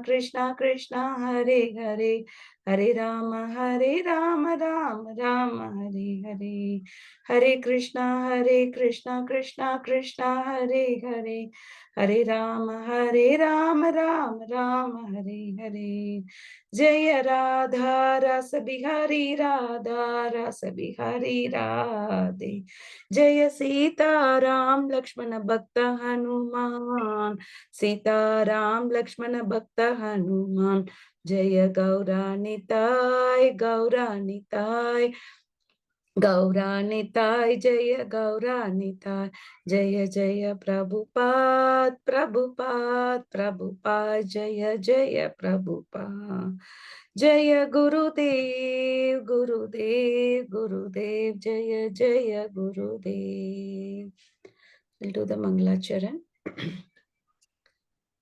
Krishna Krishna Hare Hare, Hare Rama Rama Rama Hare Hare, Hare Krishna Krishna Krishna Hare Hare, Hare Rama Rama Rama Hare Hare. Jaya Radha Rasa Bihari Radha Rasa Bihari Radhe, Jaya Sita Ram Lakshmana Bhakta Hanuman, Sita Ram Lakshmana Bhakta Hanuman. Jaya Gauranitai Gauranitai Gauranitai, Jaya Gauranitai, Jaya Jaya Prabhupada Prabhupada Prabhupada, Jaya Jaya Prabhupada. Jaya Gurudev Gurudev Gurudev, Jaya Jaya Gurudev. We'll do the Mangalacharan.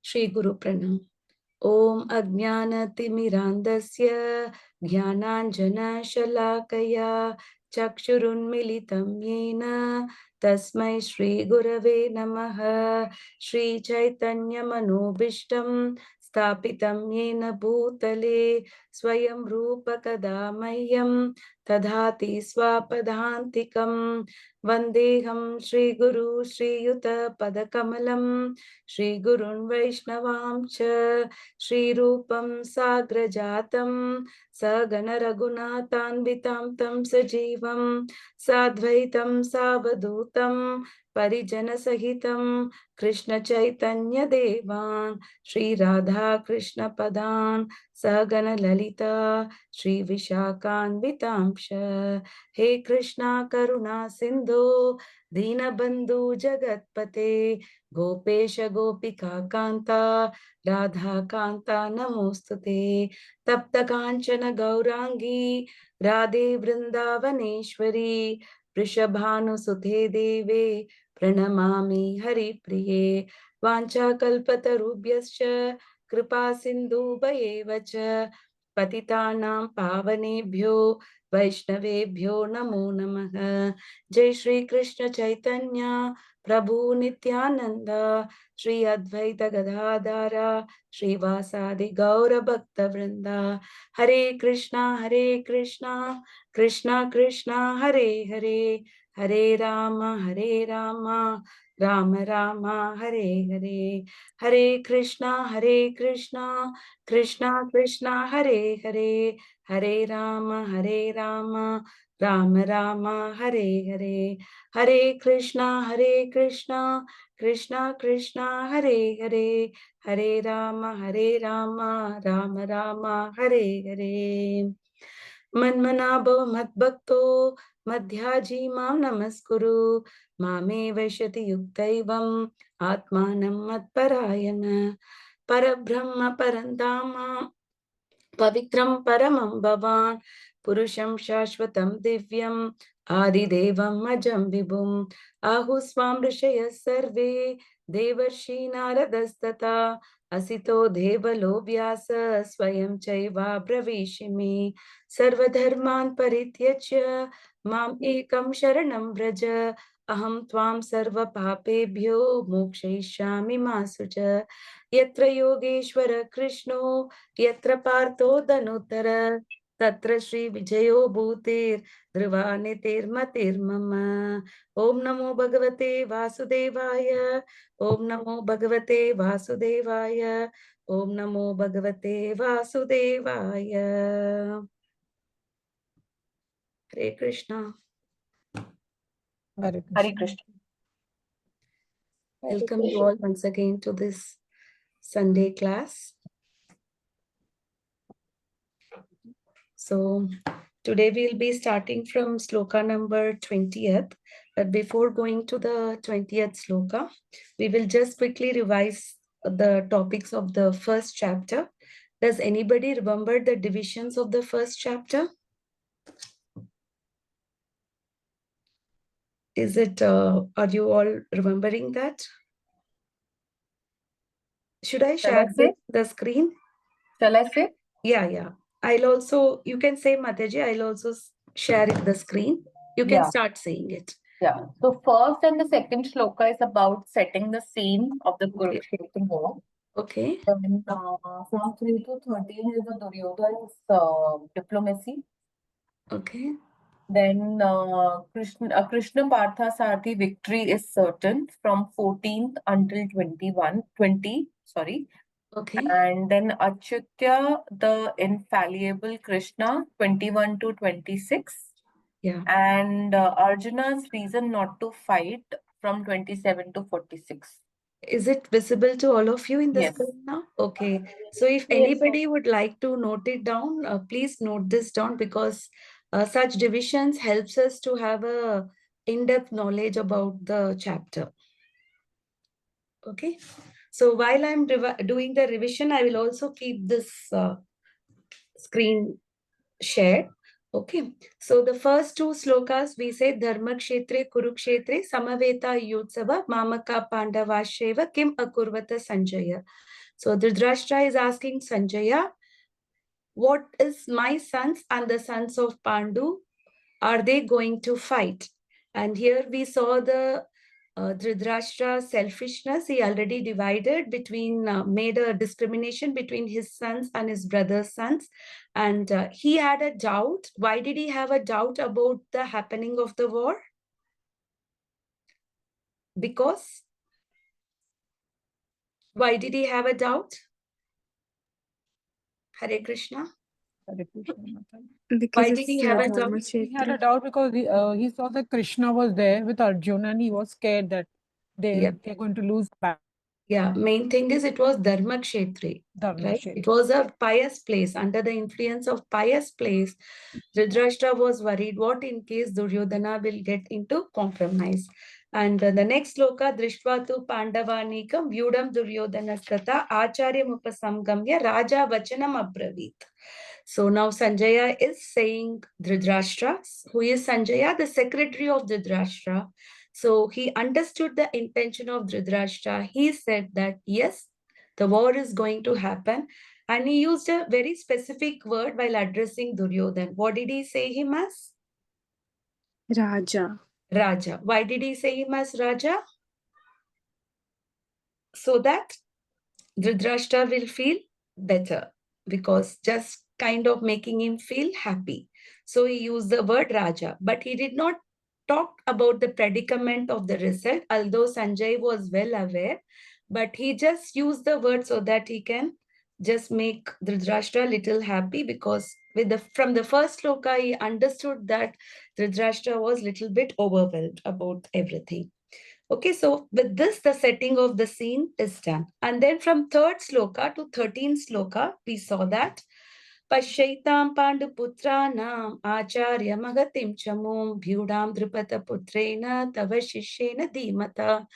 Shri Guru Pranam. Om Ajnanatimirandasya Jnananjana Shalakaya Chakshurunmilitam Yena Tasmai Shri Gurave Namaha. Shri Chaitanya Manobishtam Stapitam Yena Bhutale Swayam Rupa Kadamayyam Tadhati Swapadhantikam Vandeham Shri Guru Shri Yuta Padakamalam Shri Gurun Vaishnavam Cha Shri Rupam Sagrajatam Sagana Raghunatanvitam Tam Sajivam Sadvaitam Savadutam Parijana Sahitam Krishna Chaitanya Devan Shri Radha Krishna Padan Sagana Lalita Shri Vishakanvitamsha. He Krishna Karuna Sindhu Dinabandhu Jagatpate Gopesh Gopika Kanta Radha Kanta Namostute Tapta Kanchana Gaurangi Radhe Vrindavaneshwari Prishabhanu Suthe Deve Pranamami Hari Priye Vancha Kalpatarubhyascha Kripa Sindhu Bhayevacha Patitanam Pavanebhyo Vaishnavebhyo Namo Namaha. Jai Shri Krishna Chaitanya Prabhu Nityananda Shri Advaita Gadadara Shri Vasadi Gaura Bhakta Vrinda. Hare Krishna Krishna Krishna Hare Hare, Hare Rama Rama Rama Hare Hare. Hare Krishna Krishna Krishna Hare Hare, Hare Rama Rama Rama Hare Hare. Hare Krishna Krishna Krishna Hare Hare, Hare Rama Rama Rama Hare Hare. Manmana bhava madbhakto madhyaji mam namaskuru mame vaishati yuktaivam atmanam matparayana parabrahma parantama Pavitram Paramam Bhavan Purusham Shashvatam Divyam Adidevam Majam Vibhum Ahusvam Rishaya Sarve Devarshi Naradastata Asito Devalo Vyasa Swayam Chaiva Bravishimi Sarvadharman Parityachya Mam Ekam Sharanam Vraja Aham Tvam Sarva Papebhyo Mokshayishami Masuja Yatra Yogeshwara Krishno Yatra Partho Dhanutara Tatra Shri Vijayo Bhutir Dhruvanitir Matir Mama. Om Namo Bhagavate Vasudevaya. Om Namo Bhagavate Vasudevaya. Om Namo Bhagavate Vasudevaya. Hare Krishna. Hare Hare Krishna. Krishna. Welcome you all once again to this Sunday class. So today we'll be starting from sloka number 20th. But before going to the 20th sloka, we will just quickly revise the topics of the first chapter. Does anybody remember the divisions of the first chapter? Is it, are you all remembering that? Should I share the screen? Shall I say? Yeah. I'll also, you can say Mataji, I'll also share the screen. You can start saying it. Yeah. So first and the second shloka is about setting the scene of the Kurukshetra war. Okay. Then from 3 to 13 is the Duryodhana's diplomacy. Okay. Then Krishna Partha Sarthi victory is certain from 14th until 20, sorry. Okay. And then Achyutya, the infallible Krishna, 21 to 26. Yeah. And Arjuna's reason not to fight from 27 to 46. Is it visible to all of you in the Yes. screen now? Okay. So if Yes. anybody would like to note it down, please note this down, because such divisions helps us to have a in-depth knowledge about the chapter. Okay. So while I'm doing the revision, I will also keep this screen shared. Okay. So the first two slokas we say Dharma Kshetre Kurukshetre Samaveta Yutsava Mamaka Pandavasheva Kim Akurvata Sanjaya. So Dhritarashtra is asking Sanjaya, what is my sons and the sons of Pandu? Are they going to fight? And here we saw the Dhritarashtra selfishness. He already divided between, made a discrimination between his sons and his brother's sons. And he had a doubt. Why did he have a doubt about the happening of the war? Because, why did he have a doubt? Hare Krishna. Hare Krishna, Mata. Why Because did he have a doubt? He had a doubt because he saw that Krishna was there with Arjuna and he was scared that Yeah. they're going to lose back. Yeah, main thing is it was Dharma Kshetri, Dharma right? Kshetra. It was a pious place. Under the influence of pious place, Dhritarashtra was worried, what in case Duryodhana will get into compromise? And the next sloka, Drishtva tu Pandavanikam Vyudam Duryodhana Kata Acharya Mupasamgamya Raja Vachanam Abravit. So now Sanjaya is saying Dhritarashtra, who is Sanjaya, the secretary of Dhritarashtra. So he understood the intention of Dhritarashtra. He said that, yes, the war is going to happen. And he used a very specific word while addressing Duryodhan. What did he say him as? Raja. Raja. Why did he say him as Raja? So that Dhritarashtra will feel better, because just kind of making him feel happy. So he used the word Raja, but he did not talk about the predicament of the result, although Sanjay was well aware, but he just used the word so that he can just make Dhritarashtra little happy, because from the first sloka, he understood that Dhritarashtra was little bit overwhelmed about everything. Okay, so with this, the setting of the scene is done. And then from 3rd sloka to 13th sloka, we saw that Pashaitam Panduputranam Acharya Magatim Chamum Bhyudam Drupata Putrena Tava Shishena Dhimata.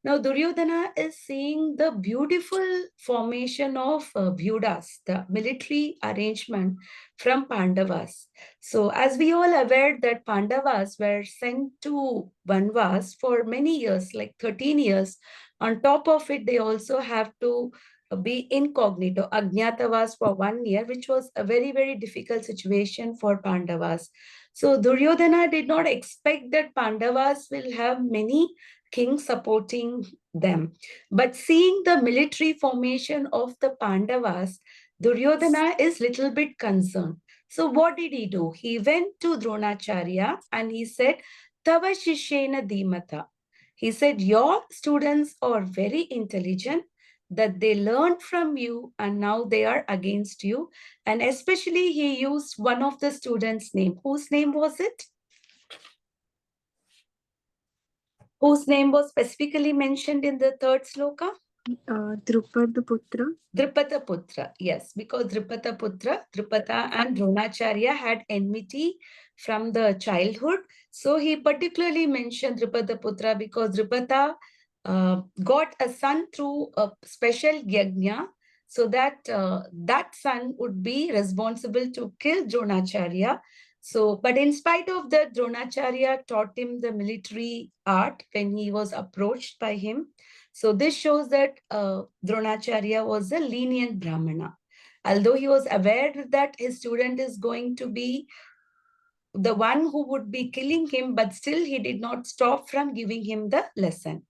Now, Duryodhana is seeing the beautiful formation of Bhudas, the military arrangement from Pandavas. So, as we all aware that Pandavas were sent to Vanvas for many years, like 13 years. On top of it, they also have to be incognito, Ajnatavas for 1 year, which was a very, very difficult situation for Pandavas. So Duryodhana did not expect that Pandavas will have many kings supporting them. But seeing the military formation of the Pandavas, Duryodhana is little bit concerned. So what did he do? He went to Dronacharya and he said, Tava Shishena Dhimata. He said, your students are very intelligent, that they learned from you and now they are against you. And especially he used one of the students' name. Whose name was it? Whose name was specifically mentioned in the 3rd sloka? Drupad Putra. Drupata Putra, yes, because Drupata Putra, Drupata and Dronacharya had enmity from the childhood. So he particularly mentioned Drupata Putra because Drupata got a son through a special yajna, so that that son would be responsible to kill Dronacharya. So, but in spite of that, Dronacharya taught him the military art when he was approached by him. So this shows that Dronacharya was a lenient Brahmana. Although he was aware that his student is going to be the one who would be killing him, but still he did not stop from giving him the lesson.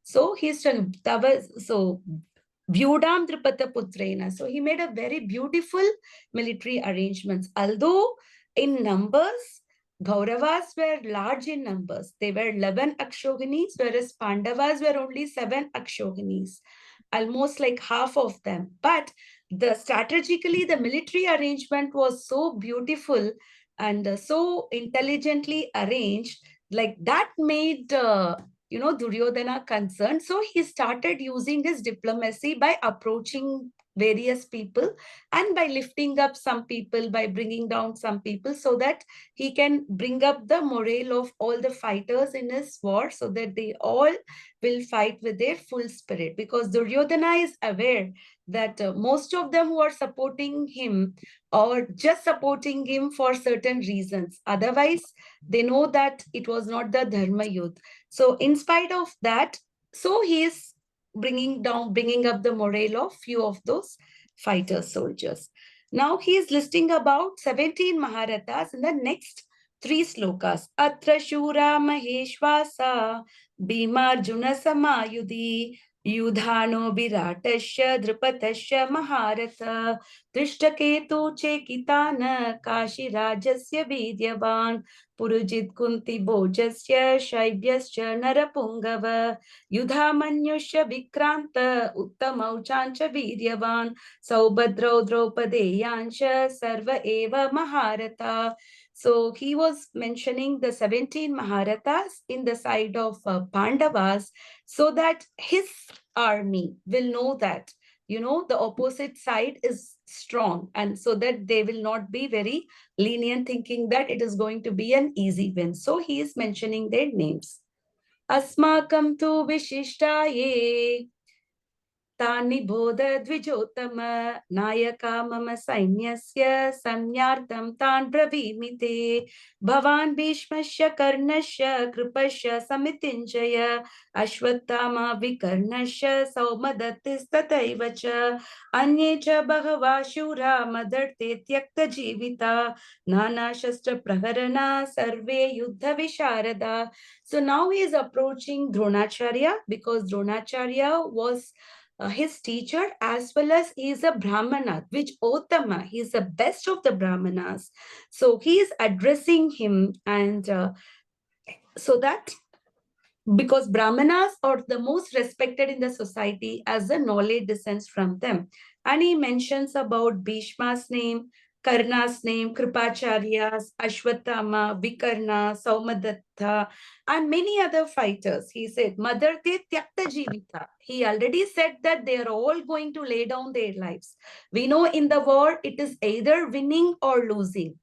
So he's so Vyudam Drupata Putrena. So he made a very beautiful military arrangements. Although in numbers, Kauravas were large in numbers. They were 11 Akshohinis, whereas Pandavas were only 7 Akshohinis, almost like half of them. But strategically, the military arrangement was so beautiful and so intelligently arranged, like that made Duryodhana concerned. So he started using his diplomacy by approaching various people and by lifting up some people, by bringing down some people, so that he can bring up the morale of all the fighters in his war, so that they all will fight with their full spirit. Because Duryodhana is aware that most of them who are supporting him or just supporting him for certain reasons. Otherwise, they know that it was not the Dharma Yudh. So in spite of that, so he is bringing up the morale of few of those fighter soldiers. Now he is listing about 17 Maharathas in the next 3 slokas. Atra Shura Maheshwasa Bhimarjuna Samayudhi Yudhano Viratasya Drupatasya Maharatha Drishtaketu Chekitana Kashi Rajasya Vidyavan Purujit Kunti Bojasya Shaibhyasya Narapungava Yudhamanyusya Vikranta Uttamauchancha Vidyavan Saubhadrau Draupadeyansha Sarva Eva Maharata. So he was mentioning the 17 Maharathas in the side of Pandavas, so that his army will know that, the opposite side is strong, and so that they will not be very lenient, thinking that it is going to be an easy win. So he is mentioning their names. Asmakam tu Vishishtaye तान्निबोध द्विजोत्तम Nykaa मम सैन्यस्य सम्यार्थं तान् ब्रवीमि ते भवान् भीष्मस्य कर्णस्य कृपस्य समितिञ्जय अश्वत्थामा विकर्णस्य सौमदत्तिस्तथैव च अन्ये च बहवः शूरा मदर्ते त्यक्तजीविता नानाशस्त्रप्रहरणा सर्वे युद्धविशारदा. So now he is approaching Dronacharya, because Dronacharya was his teacher, as well as he is a Brahmana, which Ottama, he is the best of the Brahmanas. So he is addressing him, and so that because Brahmanas are the most respected in the society as the knowledge descends from them. And he mentions about Bhishma's name, Karna's name, Kripacharya's, Ashwatthama, Vikarna, Saumadatta, and many other fighters. He said, Madarte Tyakta Jivita. He already said that they are all going to lay down their lives. We know in the war, it is either winning or losing.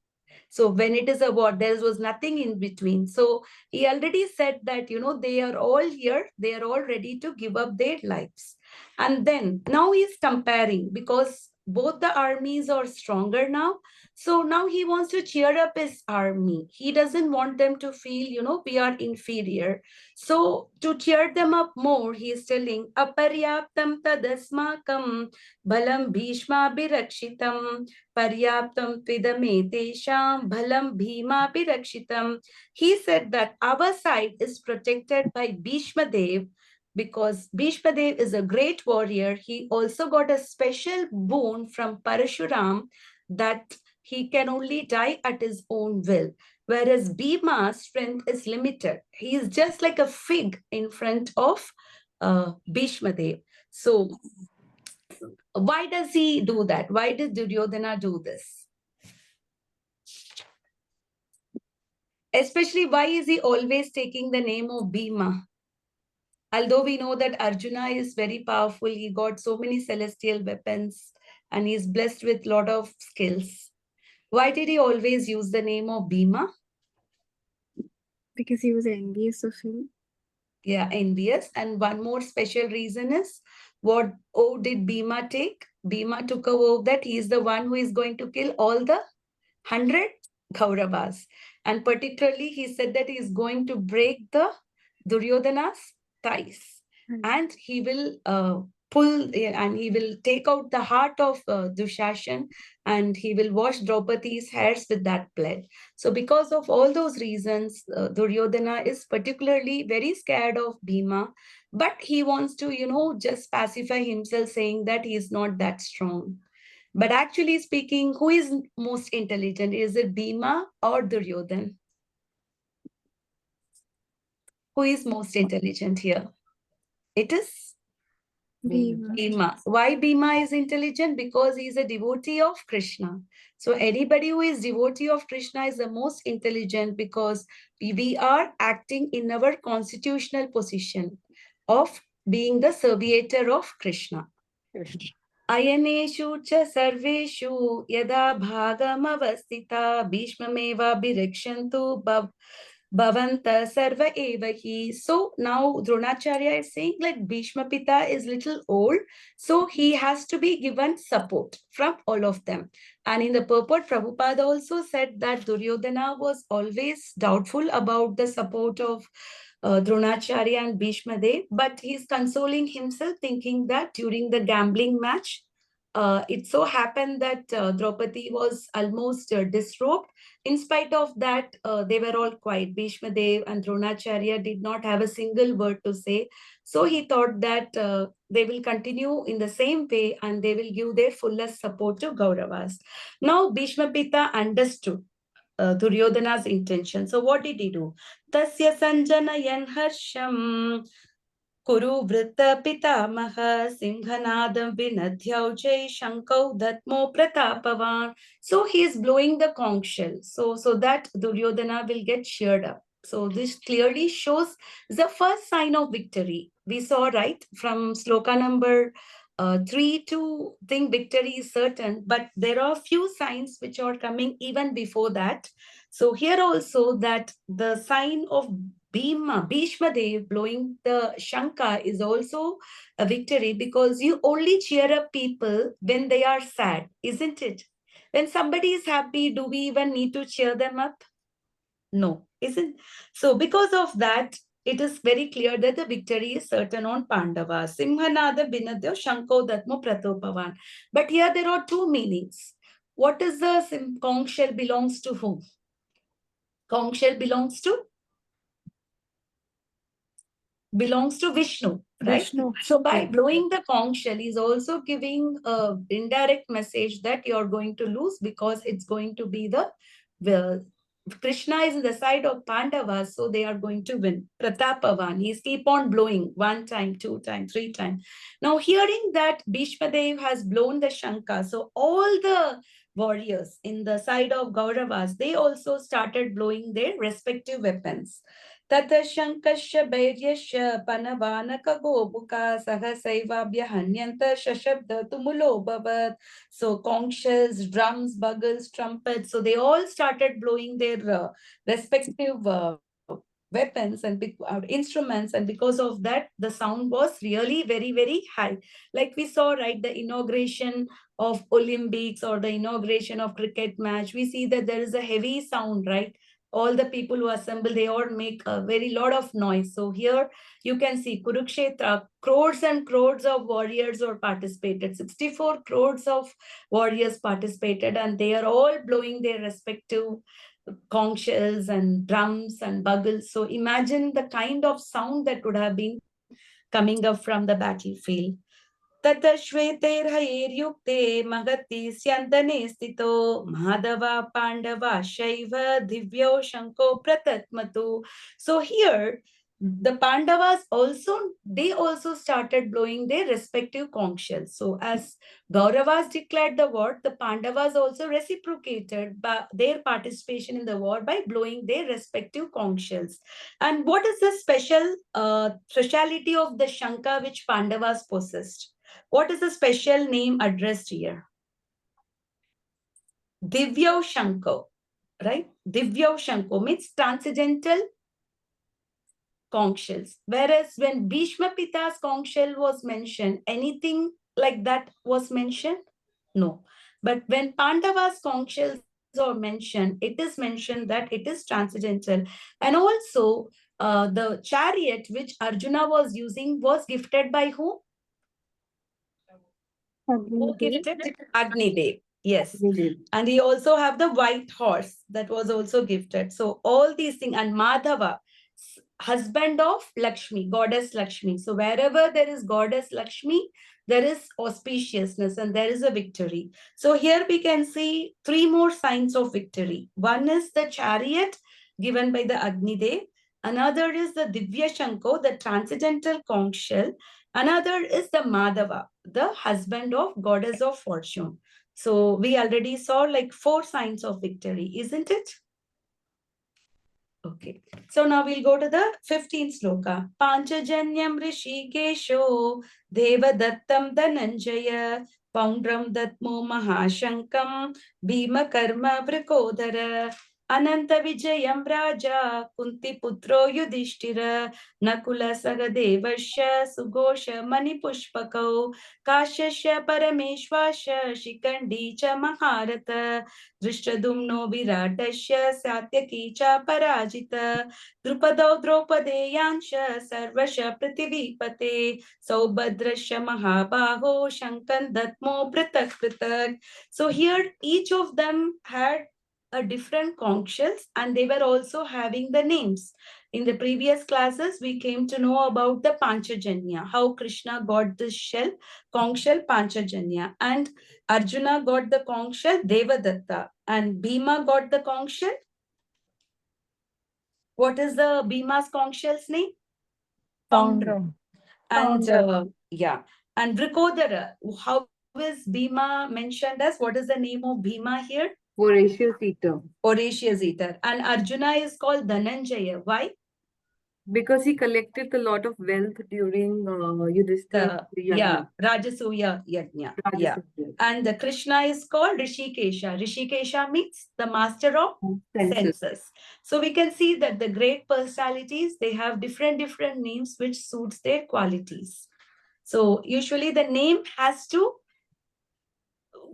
So when it is a war, there was nothing in between. So he already said that, they are all here. They are all ready to give up their lives. And then now he's comparing, because both the armies are stronger now. So now he wants to cheer up his army. He doesn't want them to feel, we are inferior. So to cheer them up more, he is telling, Aparyaptam tadasmakam balam bhishma birakshitam Paryaptam Tvidame Tesham Bhalam Bhima Pirakshitam. He said that our side is protected by Bhishma Dev, because Bhishma Dev is a great warrior. He also got a special boon from Parashuram that he can only die at his own will. Whereas Bhima's strength is limited. He is just like a fig in front of Bhishma Dev. So why does he do that? Why did Duryodhana do this? Especially, why is he always taking the name of Bhima? Although we know that Arjuna is very powerful, he got so many celestial weapons and he is blessed with a lot of skills. Why did he always use the name of Bhima? Because he was envious of him. Yeah, envious. And one more special reason is, what oath did Bhima take? Bhima took a oath that he is the one who is going to kill all the 100 Kauravas. And particularly, he said that he is going to break the Duryodhana's thighs. And he will pull and he will take out the heart of Dushashan, and he will wash Draupadi's hairs with that blood. So because of all those reasons, Duryodhana is particularly very scared of Bhima, but he wants to, just pacify himself, saying that he is not that strong. But actually speaking, who is most intelligent? Is it Bhima or Duryodhana? Who is most intelligent here? It is Bhima. Bhima. Why Bhima is intelligent? Because he is a devotee of Krishna. So anybody who is devotee of Krishna is the most intelligent, because we are acting in our constitutional position of being the serviator of Krishna. Ayaneshu cha sarveshu yada bhagamavastita bhishmameva bhirikshantu bhavanta sarva evahi. So now Dronacharya is saying, like, Bhishma Pita is little old, so he has to be given support from all of them. And in the purport, Prabhupada also said that Duryodhana was always doubtful about the support of Dronacharya and Bhishma Dev, but he's consoling himself, thinking that during the gambling match, it so happened that Draupadi was almost disrobed. In spite of that, they were all quiet. Bhishma Dev and Dronacharya did not have a single word to say. So he thought that they will continue in the same way and they will give their fullest support to Kauravas. Now Bhishma Pita understood Duryodhana's intention. So what did he do? Tasya sanjanayan harsham Kuru Vritta Pitamaha Simhanadam Vinadhyauche Shankau Dhatmo Pratapavan. So he is blowing the conch shell, so that Duryodhana will get cheered up. So this clearly shows the first sign of victory. We saw, right, from sloka number 3 to think victory is certain, but there are few signs which are coming even before that. So here also that the sign of Bhishma Dev blowing the Shanka is also a victory, because you only cheer up people when they are sad, isn't it? When somebody is happy, do we even need to cheer them up? No, isn't? So because of that, it is very clear that the victory is certain on Pandava. Simhanada Binadyo Shanko Datmo Pratopavan. But here there are two meanings. What is the conch shell belongs to whom? Conch shell belongs to Vishnu, right? Vishnu. So by Yeah. blowing the conch shell, he's also giving a indirect message that you're going to lose, because it's going to be the Krishna is in the side of Pandavas, so they are going to win. Pratapavan, he's keep on blowing 1 time, 2 time, 3 time. Now hearing that Bhishma Dev has blown the Shanka, so all the warriors in the side of Gauravas, they also started blowing their respective weapons. Tata Shankasya Bairyasya Panavanaka Gobuka Sahasaivaabhya Hanyanta Shashabda Tumulo Bhavat. So conch shells, drums, bugles, trumpets, so they all started blowing their respective weapons and instruments, and because of that the sound was really very, very high. Like we saw, right, the inauguration of Olympics or the inauguration of cricket match, we see that there is a heavy sound, right? All the people who assemble, they all make a very lot of noise. So here you can see Kurukshetra, crores and crores of warriors were participated. 64 crores of warriors participated, and they are all blowing their respective conch shells and drums and bugles. So imagine the kind of sound that would have been coming up from the battlefield. Tata Shveterhayuryukte Magati Syantane Stito Madhava Pandava Shaiva Divyo Shanko Pratatmatu. So here the Pandavas also, they also started blowing their respective conch shells. So as Gauravas declared the war, the Pandavas also reciprocated their participation in the war by blowing their respective conch shells. And what is the speciality of the Shanka which Pandavas possessed? What is the special name addressed here? Divya Shanko, right? Divya Shanko means transcendental conch shells. Whereas when Bhishma Pita's conch shell was mentioned, anything like that was mentioned? No. But when Pandava's conch shells are mentioned, it is mentioned that it is transcendental. And also, the chariot which Arjuna was using was gifted by whom? Who gifted? Agnidev. Yes. Agnidev. And he also have the white horse that was also gifted. So all these things, and Madhava, husband of Lakshmi, goddess Lakshmi. So wherever there is goddess Lakshmi, there is auspiciousness and there is a victory. So here we can see three more signs of victory. One is the chariot given by the Agnidev. Another is the Divya Shanko, the transcendental conch shell. Another is the Madhava, the husband of goddess of fortune. So we already saw like 4 signs of victory, isn't it? Okay. So now we'll go to the 15th sloka. Panchajanyam Rishikesho Devadattam Dhananjaya Poundram Datmo Mahashankam Bhima Karma Vrikodara Ananta Vijayam Raja Kunti Putro Yudhishthira Nakula Sagadevasya Sugosha Manipushpakau Kashasya Parameshvasya Shikandi Cha Maharata दृष्टदुम्नो विराटस्य Satyaki च पराजित द्रुपदौ द्रौपदेयांश सर्वश पृथिवीपते सौभद्रस्य महाबाहो शङ्कन् दत्मो पृथक् पृथक्. So here each of them had a different conch shells and they were also having the names. In the previous classes, we came to know about the Panchajanya, how Krishna got this shell, conch shell Panchajanya, and Arjuna got the conch shell Devadatta, and Bhima got the conch shell. What is the Bhima's conch shell's name? Poundram. And yeah, and Vrikodara, how is Bhima mentioned as? What is the name of Bhima here? Voracious eater. Voracious eater. And Arjuna is called Dhananjaya. Why? Because he collected a lot of wealth during Yudhishthira Yajna. Rajasuya Yajna. Yeah. And the Krishna is called Rishikesha. Rishikesha means the master of senses. So we can see that the great personalities, they have different names which suits their qualities. So usually the name has to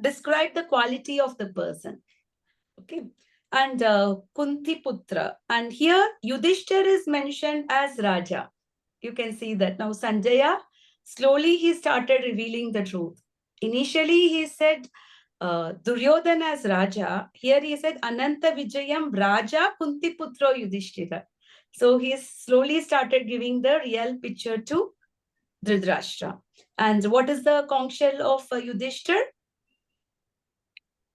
describe the quality of the person. Okay. And Kunti Putra. And here Yudhishthir is mentioned as Raja. You can see that. Now Sanjaya, slowly he started revealing the truth. Initially he said Duryodhana as Raja. Here he said Ananta Vijayam Raja Kunti Putro Yudhishthira. So he slowly started giving the real picture to Dhritarashtra. And what is the conch shell of Yudhishthir?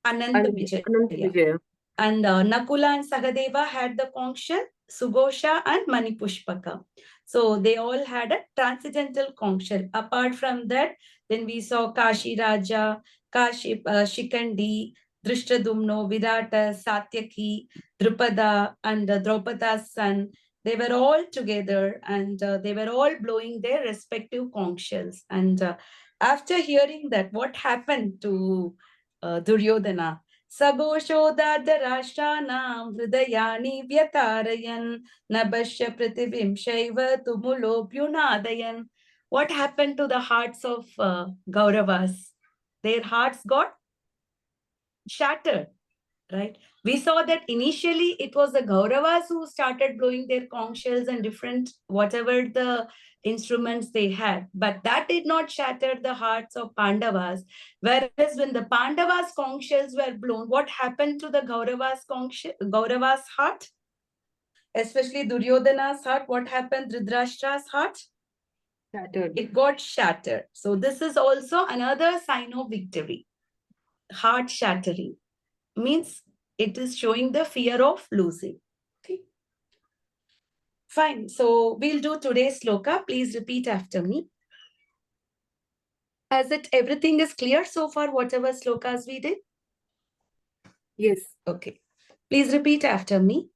Ananta Vijaya. And Nakula and Sagadeva had the conch shell, Sugosha and Manipushpaka. So they all had a transcendental conch shell. Apart from that, then we saw Kashi Raja, Shikandi, Drishtadumno, Virata, Satyaki, Drupada, and Draupada's son. They were all together and they were all blowing their respective conch shells. And after hearing that, what happened to Duryodhana? सघोषोदार्धराष्ट्राणां हृदयानि व्यतारयन् नभश्य पृथिवीं शैव तुमुलोऽभ्युनादयन्. What happened to the hearts of Kauravas? Their hearts got shattered, right? We saw that initially it was the Kauravas who started blowing their conch shells and different whatever the instruments they had, but that did not shatter the hearts of Pandavas. Whereas when the Pandavas conch shells were blown, what happened to the Kauravas heart? Especially Duryodhana's heart. What happened to Dhritarashtra's heart? Shattered. It got shattered. So this is also another sign of victory. Heart shattering means it is showing the fear of losing. Okay. Fine. So we'll do today's sloka. Please repeat after me. As it everything is clear so far, whatever slokas we did? Yes. Okay. Please repeat after me.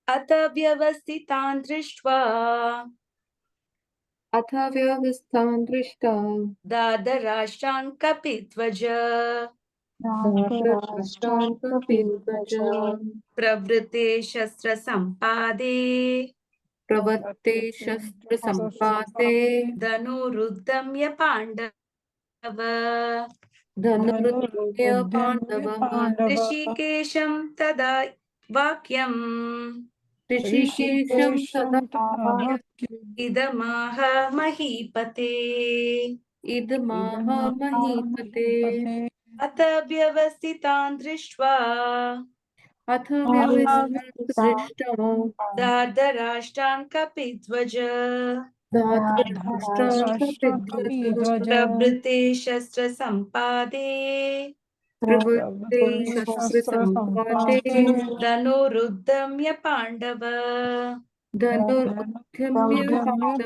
Ata vyavasthitan drishtva अथ व्यवस्थां दृष्टा dadarashtan kapitvaja दाशराष्ट्रान् Kapidhwaj pravrite shastra sampade प्रवत्ते शस्त्रसम्पाते dhanuruddhamya pandava धनुरुद्य पाण्डवः ऋषिकेशं तदा वाक्यम् ऋषिकेशं तदा इदमाह महीपते. idmaha mahipate अथ व्यवस्थितान् दृष्ट्वा अथ व्यवस्थितान् दृष्ट्वा दार्धराष्ट्रान् कपिध्वज धातराष्ट्रान् कपिध्वज प्रवृते शस्त्रसम्पादे प्रवृत्ते शस्त्रसम्पाते धनुरुद्धम्य पाण्डव धनुरुद्यम्य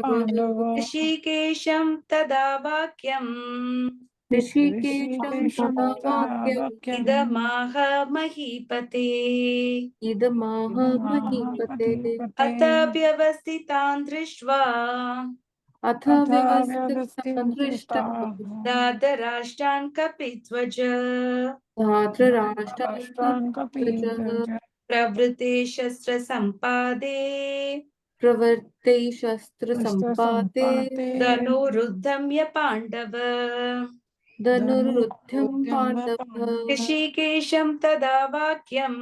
पाण्डवः ऋषिकेशं तदा वाक्यम् ऋषिकेशं तदा वाक्यम् इदमाह महीपते इदमाह महीपते अथ व्यवस्थितान् दृष्ट्वा अथ व्यवस्थितान् दृष्ट्वा दार्धराष्ट्रान् कपिध्वज धातराष्ट्रान् कपिध्वज प्रवृते शस्त्रसम्पादे प्रवर्ते शस्त्रसम्पाते धनुरुद्धम्य पाण्डव धनुरुद्यं पाण्डवः ऋषिकेशं तदा वाक्यम्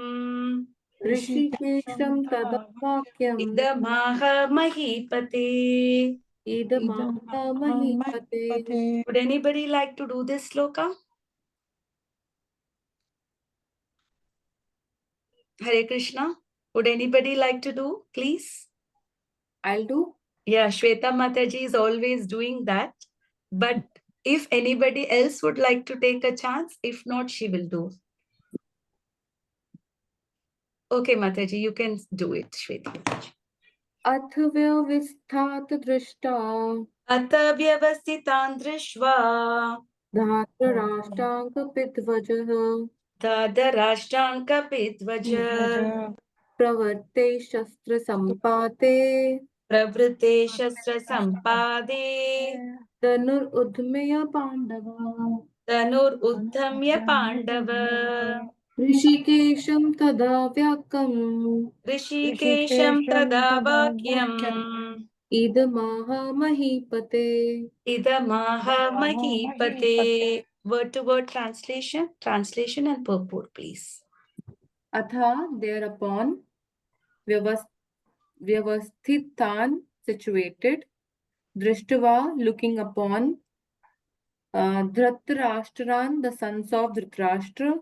ऋषिकेशं तदा वाक्यम् इदमाह महीपते इदमाह महीपते Would anybody like to do this sloka? Hare Krishna. Would anybody like to do, please? I'll do. Yeah, Shweta Mataji is always doing that. But if anybody else would like to take a chance, if not, she will do. Okay, Mataji, you can do it, Shweta Mataji. अथ व्यवस्थात् दृष्टा अथ व्यवस्थितान् दृष्ट्वा धातराष्ट्राङ्कपिध्वजः दार्धराष्ट्रान् कपिध्वज प्रवर्ते शस्त्रसम्पाते प्रवृते शस्त्रसम्पादे धनुरुद्यम्य पाण्डवः धनुरुद्धम्य पाण्डव ऋषिकेशं तदा वाक्यम् ऋषिकेशं तदा वाक्यम् इदमाह महीपते इदमाह महीपते. Word to word translation and purport, please. Atha, thereupon, vyavasthitan, situated, drishtava, looking upon, Dhritarashtran, the sons of Dhritarashtra,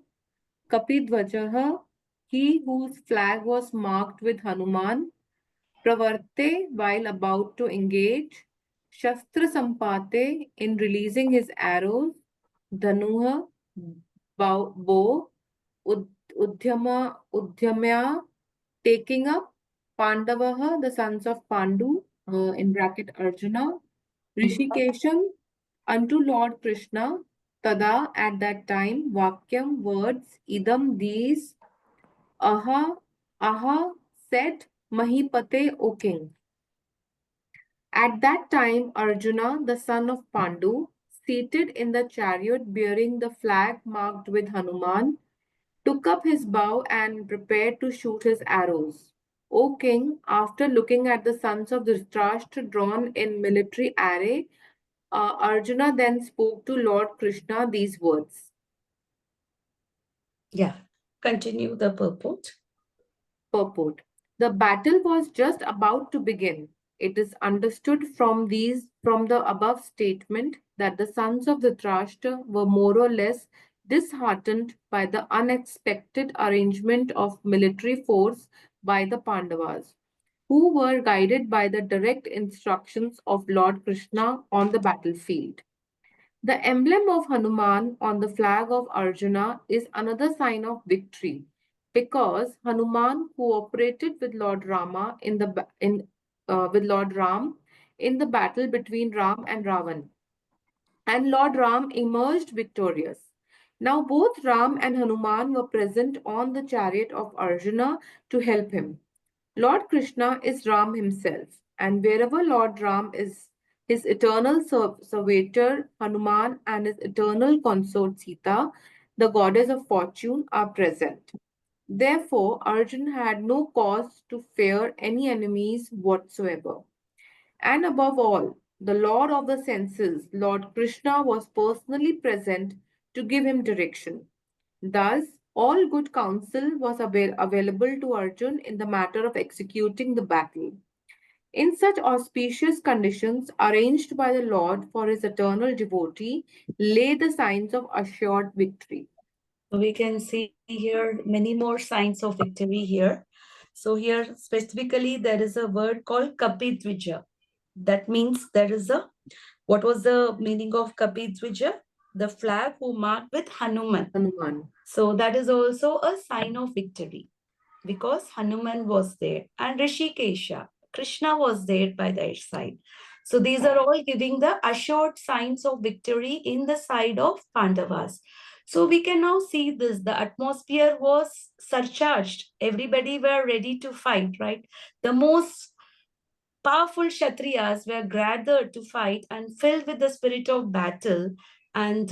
Kapidvajaha, he whose flag was marked with Hanuman, Pravarte, while about to engage, Shastra Sampate, in releasing his arrows, Dhanuha, bow, Udhyamya, taking up, Pandavaha, the sons of Pandu, in bracket Arjuna, Rishikesham, unto Lord Krishna, Tada, at that time, Vakyam, words, Idam, these, Aha, said, Mahipate, O king. At that time, Arjuna, the son of Pandu, seated in the chariot bearing the flag marked with Hanuman, took up his bow and prepared to shoot his arrows. O king, after looking at the sons of Dhritarashtra drawn in military array, Arjuna then spoke to Lord Krishna these words. Yeah, continue the purport. Purport. The battle was just about to begin. It is understood from the above statement that the sons of Dhritarashtra were more or less disheartened by the unexpected arrangement of military force by the Pandavas, who were guided by the direct instructions of Lord Krishna on the battlefield. The emblem of Hanuman on the flag of Arjuna is another sign of victory because Hanuman cooperated with Lord Rama with Lord Ram in the battle between Ram and Ravan, and Lord Ram emerged victorious. Now both Ram and Hanuman were present on the chariot of Arjuna to help him. Lord Krishna is Ram himself, and wherever Lord Ram is, his eternal servitor Hanuman and his eternal consort Sita, the goddess of fortune, are present. Therefore, Arjun had no cause to fear any enemies whatsoever. And above all, the Lord of the senses, Lord Krishna, was personally present to give him direction. Thus, all good counsel was available to Arjun in the matter of executing the battle. In such auspicious conditions, arranged by the Lord for his eternal devotee, lay the signs of assured victory. So we can see here many more signs of victory here. So here specifically there is a word called Kapidvija. That means there is a, what was the meaning of Kapidvija? The flag who marked with Hanuman. Hanuman. So that is also a sign of victory because Hanuman was there and Rishikesha, Krishna was there by their side. So these are all giving the assured signs of victory in the side of Pandavas. So we can now see this, the atmosphere was surcharged. Everybody were ready to fight, right? The most powerful Kshatriyas were gathered to fight and filled with the spirit of battle. And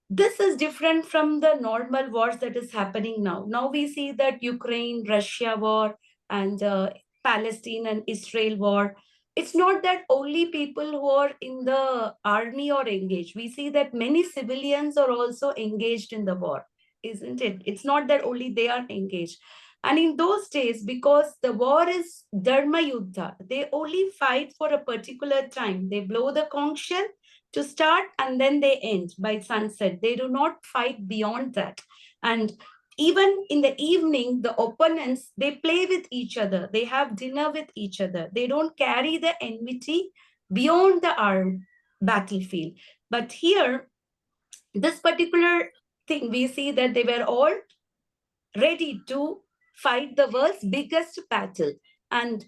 this is different from the normal wars that is happening now. Now we see that Ukraine, Russia war and Palestine and Israel war. It's not that only people who are in the army are engaged. We see that many civilians are also engaged in the war, isn't it? It's not that only they are engaged. And in those days, because the war is Dharma Yuddha, they only fight for a particular time. They blow the conch shell to start and then they end by sunset. They do not fight beyond that. And even in the evening, the opponents, they play with each other. They have dinner with each other. They don't carry the enmity beyond the armed battlefield. But here, this particular thing, we see that they were all ready to fight the world's biggest battle. And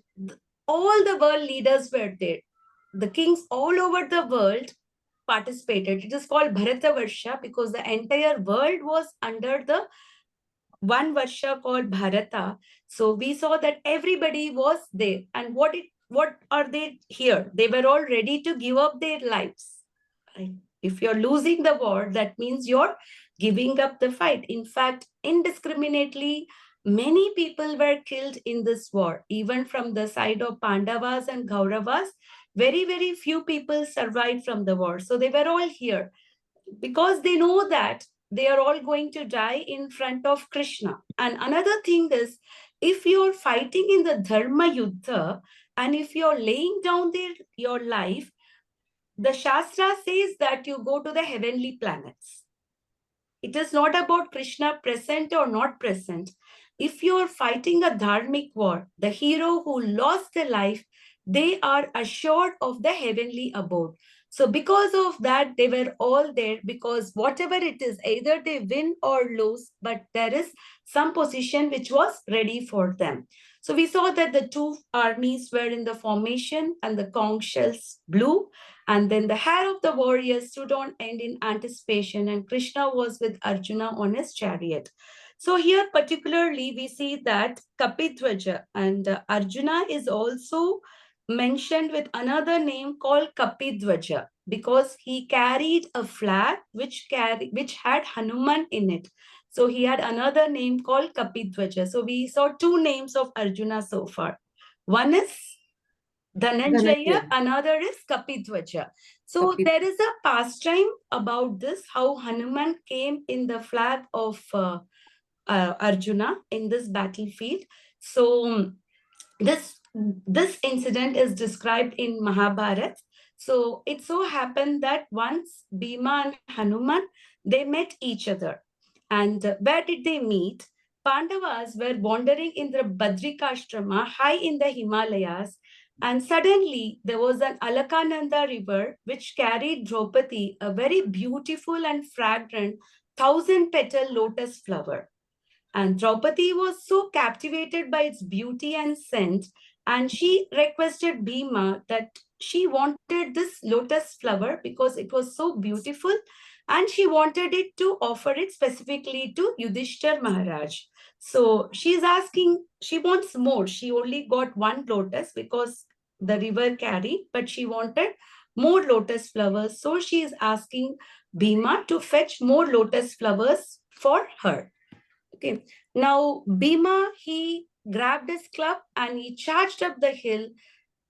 all the world leaders were there. The kings all over the world participated. It is called Bharata Varsha because the entire world was under the one Varsha called Bharata. So we saw that everybody was there. And what are they here? They were all ready to give up their lives. Right? If you're losing the war, that means you're giving up the fight. In fact, indiscriminately, many people were killed in this war, even from the side of Pandavas and Kauravas. Very, very few people survived from the war. So they were all here because they know that they are all going to die in front of Krishna. And another thing is, if you're fighting in the Dharma Yuddha, and if you're laying down your life, the Shastra says that you go to the heavenly planets. It is not about Krishna present or not present. If you are fighting a dharmic war, the hero who lost their life, they are assured of the heavenly abode. So because of that, they were all there because whatever it is, either they win or lose, but there is some position which was ready for them. So we saw that the two armies were in the formation and the conch shells blew. And then the hair of the warrior stood on end in anticipation, and Krishna was with Arjuna on his chariot. So here particularly we see that Kapidwaja and Arjuna is also mentioned with another name called Kapidwaja because he carried a flag which had Hanuman in it. So he had another name called Kapidwaja. So we saw two names of Arjuna so far. One is Dhananjaya, another is Kapidwaja. So there is a pastime about this, how Hanuman came in the flag of Arjuna in this battlefield. So this incident is described in Mahabharata. So it so happened that once Bhima and Hanuman, they met each other. And where did they meet? Pandavas were wandering in the Badrikashrama high in the Himalayas, and suddenly there was an Alakananda river which carried Draupadi, a very beautiful and fragrant 1,000-petal lotus flower. And Draupadi was so captivated by its beauty and scent, and she requested Bhima that she wanted this lotus flower because it was so beautiful, and she wanted it to offer it specifically to Yudhishthir Maharaj. So she's asking, she wants more. She only got one lotus because the river carried, but she wanted more lotus flowers. So she is asking Bhima to fetch more lotus flowers for her. Okay. Now, Bhima, he grabbed his club and he charged up the hill.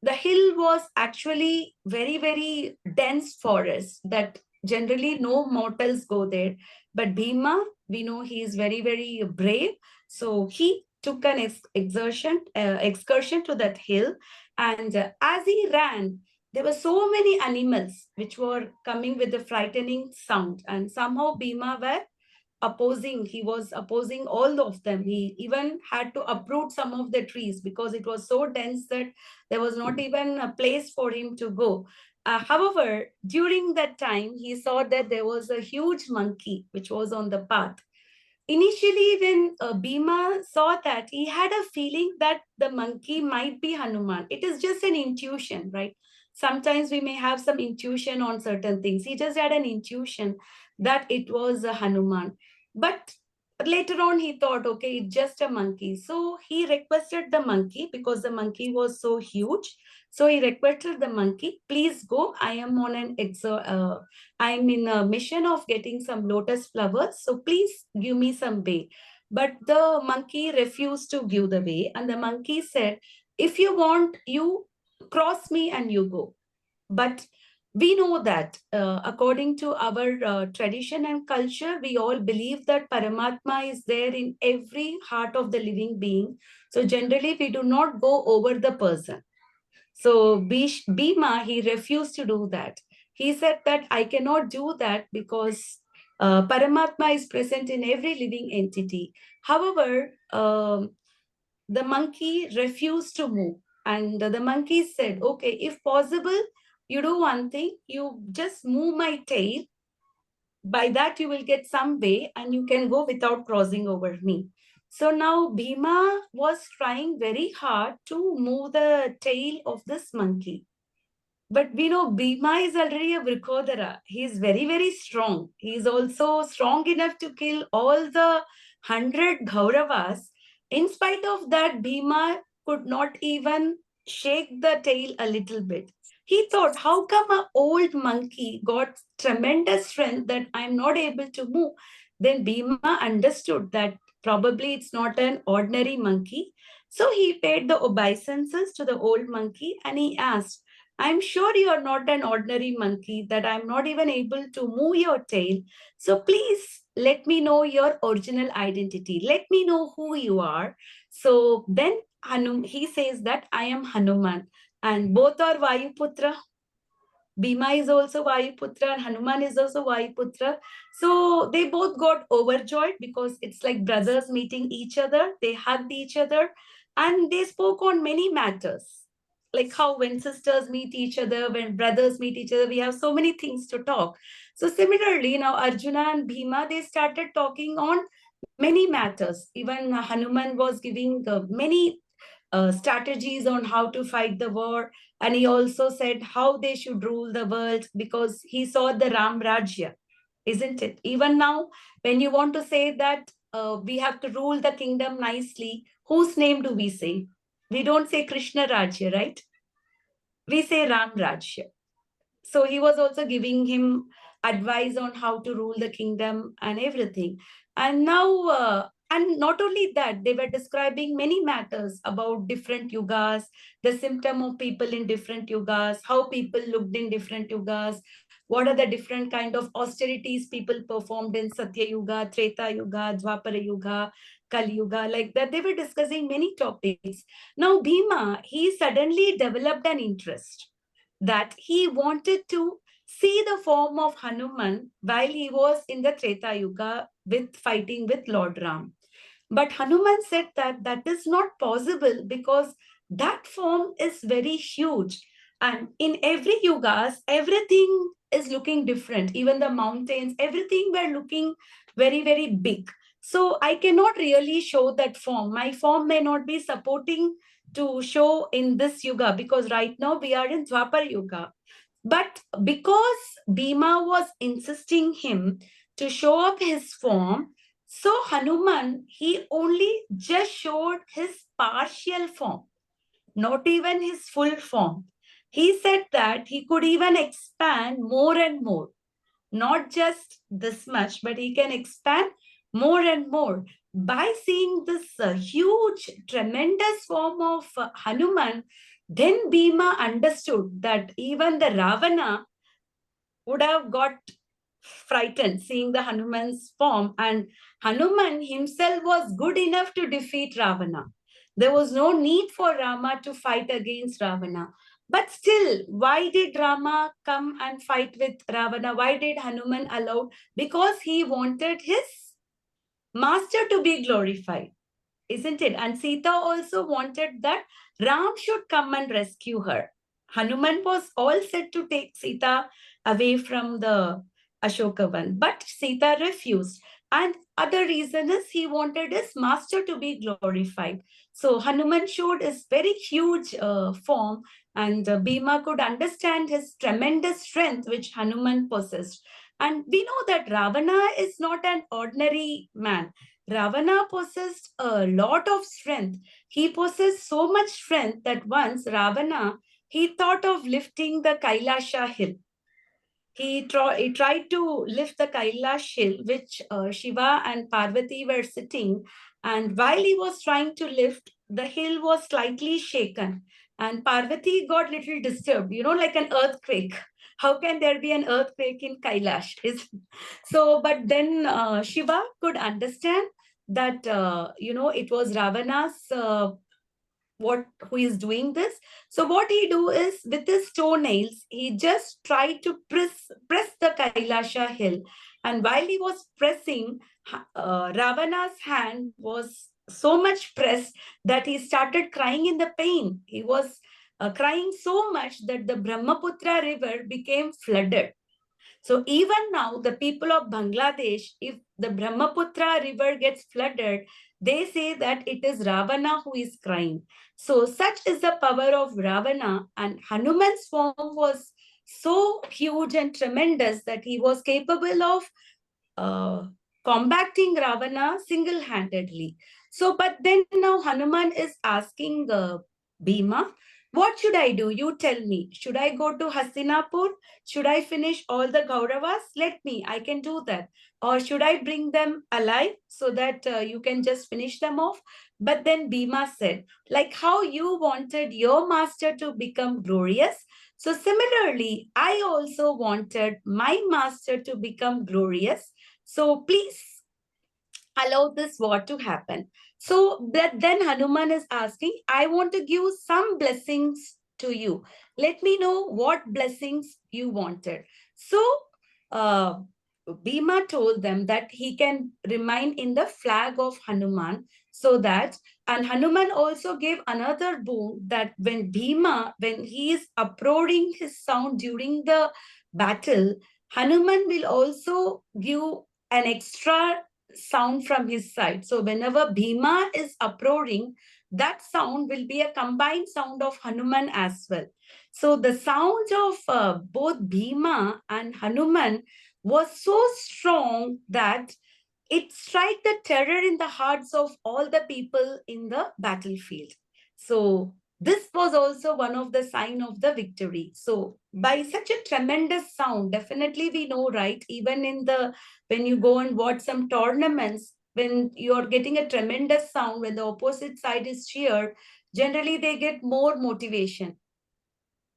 The hill was actually very, very dense forest that generally no mortals go there. But Bhima, we know he is very, very brave. So he took an excursion to that hill. And as he ran, there were so many animals which were coming with a frightening sound. And somehow Bhima were opposing, he was opposing all of them. He even had to uproot some of the trees because it was so dense that there was not even a place for him to go. However, during that time, he saw that there was a huge monkey which was on the path. Initially, when Bhima saw that, he had a feeling that the monkey might be Hanuman. It is just an intuition, right? Sometimes we may have some intuition on certain things. He just had an intuition that it was a Hanuman. But later on, he thought, okay, it's just a monkey. So he requested the monkey because the monkey was so huge. So he requested the monkey, please go. I am on an I'm in a mission of getting some lotus flowers. So please give me some way. But the monkey refused to give the way. And the monkey said, if you want, you cross me and you go. But we know that according to our tradition and culture, we all believe that Paramatma is there in every heart of the living being. So generally, we do not go over the person. So Bhima, he refused to do that. He said that I cannot do that because Paramatma is present in every living entity. However, the monkey refused to move. And the monkey said, okay, if possible, you do one thing, you just move my tail. By that, you will get some way and you can go without crossing over me. So now Bhima was trying very hard to move the tail of this monkey. But we know Bhima is already a Vrikodara. He is very, very strong. He is also strong enough to kill all the 100 Kauravas. In spite of that, Bhima could not even shake the tail a little bit. He thought, how come an old monkey got tremendous strength that I'm not able to move? Then Bhima understood that probably it's not an ordinary monkey. So he paid the obeisances to the old monkey and he asked, I'm sure you are not an ordinary monkey, that I'm not even able to move your tail. So please let me know your original identity. Let me know who you are. So then he says that I am Hanuman. And both are Vayuputra. Bhima is also Vayuputra and Hanuman is also Vayuputra. So they both got overjoyed because it's like brothers meeting each other. They hugged each other and they spoke on many matters. Like how when sisters meet each other, when brothers meet each other, we have so many things to talk. So similarly, now Arjuna and Bhima, they started talking on many matters. Even Hanuman was giving many strategies on how to fight the war. And he also said how they should rule the world because he saw the Ram Rajya, isn't it? Even now, when you want to say that we have to rule the kingdom nicely, whose name do we say? We don't say Krishna Rajya, right? We say Ram Rajya. So he was also giving him advice on how to rule the kingdom and everything. And now, and not only that, they were describing many matters about different yugas, the symptom of people in different yugas, how people looked in different yugas, what are the different kind of austerities people performed in Satya Yuga, Treta Yuga, Dwapara Yuga, Kali Yuga, like that. They were discussing many topics. Now, Bhima, he suddenly developed an interest that he wanted to see the form of Hanuman while he was in the Treta Yuga with fighting with Lord Ram. But Hanuman said that that is not possible because that form is very huge. And in every yugas, everything is looking different. Even the mountains, everything were looking very, very big. So I cannot really show that form. My form may not be supporting to show in this yuga because right now we are in Dwapar Yuga. But because Bhima was insisting him to show up his form, so Hanuman, he only just showed his partial form, not even his full form. He said that he could even expand more and more, not just this much, but he can expand more and more. By seeing this huge, tremendous form of Hanuman, then Bhima understood that even the Ravana would have got frightened seeing the Hanuman's form, and Hanuman himself was good enough to defeat Ravana. There was no need for Rama to fight against Ravana. But still, why did Rama come and fight with Ravana? Why did Hanuman allow? Because he wanted his master to be glorified, isn't it? And Sita also wanted that Ram should come and rescue her. Hanuman was all set to take Sita away from the Ashokavan, but Sita refused. And other reason is he wanted his master to be glorified. So Hanuman showed his very huge form, and Bhima could understand his tremendous strength which Hanuman possessed. And we know that Ravana is not an ordinary man. Ravana possessed a lot of strength. He possessed so much strength that once Ravana, he thought of lifting the Kailasha hill. He tried to lift the Kailash hill, which Shiva and Parvati were sitting. And while he was trying to lift, the hill was slightly shaken. And Parvati got little disturbed, like an earthquake. How can there be an earthquake in Kailash? So, but then Shiva could understand that, it was Ravana's who is doing this. So what he do is with his toenails, he just tried to press the Kailasha hill. And while he was pressing, Ravana's hand was so much pressed that he started crying in the pain. He was crying so much that the Brahmaputra river became flooded. So even now, the people of Bangladesh, if the Brahmaputra river gets flooded, they say that it is Ravana who is crying. So such is the power of Ravana, and Hanuman's form was so huge and tremendous that he was capable of uh, combating Ravana single-handedly. So, but then now Hanuman is asking Bhima, what should I do? You tell me. Should I go to Hastinapur? Should I finish all the Kauravas? Let me, I can do that. Or should I bring them alive so that you can just finish them off? But then Bhima said, like how you wanted your master to become glorious, so similarly, I also wanted my master to become glorious. So please allow this war to happen. So that then Hanuman is asking, I want to give some blessings to you. Let me know what blessings you wanted. So uh, Bhima told them that he can remain in the flag of Hanuman, so that, and Hanuman also gave another boon that when Bhima, when he is uproaring his sound during the battle, Hanuman will also give an extra sound from his side. So whenever Bhima is uproaring, that sound will be a combined sound of Hanuman as well. So the sound of both Bhima and Hanuman was so strong that it struck the terror in the hearts of all the people in the battlefield. So this was also one of the sign of the victory. So by such a tremendous sound, definitely we know, right? Even in the, when you go and watch some tournaments, when you're getting a tremendous sound, when the opposite side is cheered, generally they get more motivation,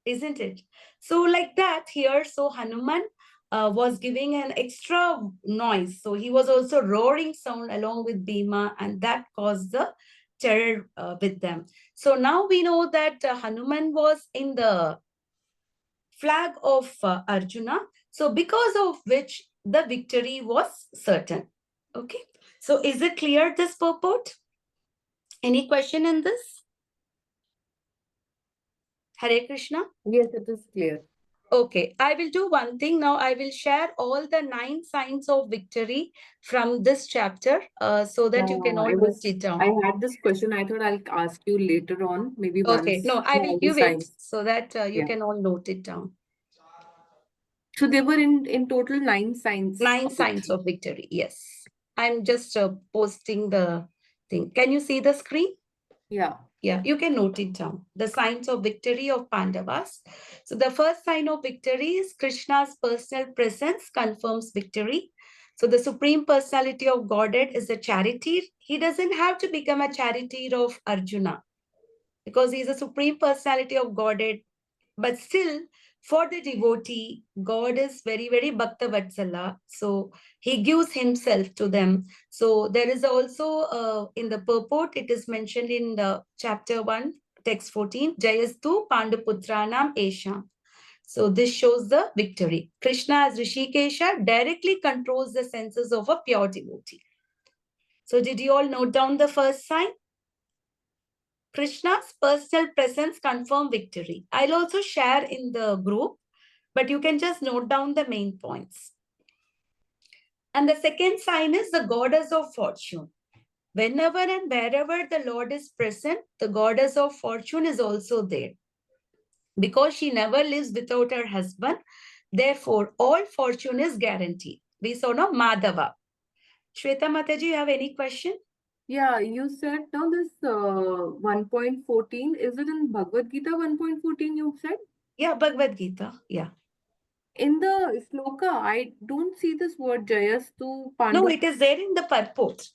isn't it? So like that here, so Hanuman was giving an extra noise. So he was also roaring sound along with Bhima, and that caused the terror with them. So now we know that Hanuman was in the flag of Arjuna. So because of which the victory was certain. Okay. So is it clear, this purport? Any question in this? Hare Krishna. Yes, it is clear. Okay, I will do one thing now. I will share all the 9 signs of victory from this chapter so that you can all note it down. I had this question. I thought I'll ask you later on, maybe Okay, once. no, I will all the give it signs. so that you Yeah. can all note it down. So there were in total 9 signs. 9 of signs victory. of victory, yes. I'm just posting the thing. Can you see the screen? Yeah. Yeah, you can note it down. The signs of victory of Pandavas. So the first sign of victory is Krishna's personal presence confirms victory. So the Supreme Personality of Godhead is a charioteer. He doesn't have to become a charioteer of Arjuna because he's a Supreme Personality of Godhead. But still, For the devotee, God is very, very Bhakta Vatsala. So he gives himself to them. So there is also in the purport, it is mentioned in the chapter 1, text 14, Jayastu Panduputranam Esham. So this shows the victory. Krishna as Rishikesha directly controls the senses of a pure devotee. So did you all note down the first sign? Krishna's personal presence confirm victory. I'll also share in the group, but you can just note down the main points. And the second sign is the goddess of fortune. Whenever and wherever the Lord is present, the goddess of fortune is also there. Because she never lives without her husband, therefore all fortune is guaranteed. We saw now Madhava. Shweta Mataji, you have any question? Yeah, you said now this 1.14, is it in Bhagavad Gita 1.14 you said? Yeah, Bhagavad Gita. Yeah. In the sloka, I don't see this word Jayastu No, Pandu it is there in the purport.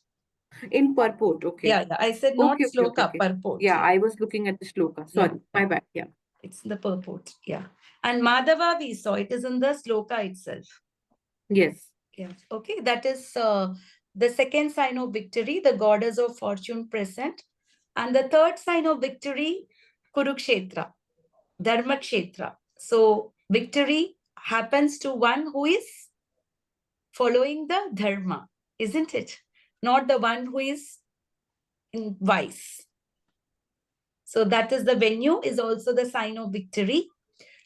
in purport. Okay. Yeah, I said not Okay, okay, okay, sloka, okay. purport. Yeah, I was looking at the shloka. Sorry, my bad. Yeah. It's the purport. Yeah. And Madhava we saw, it is in the sloka itself. Yes. Yeah. Okay. That is the second sign of victory, the goddess of fortune present. And the third sign of victory, Kurukshetra, Dharmakshetra. So victory happens to one who is following the dharma, isn't it? Not the one who is in vice. So that is the venue, is also the sign of victory.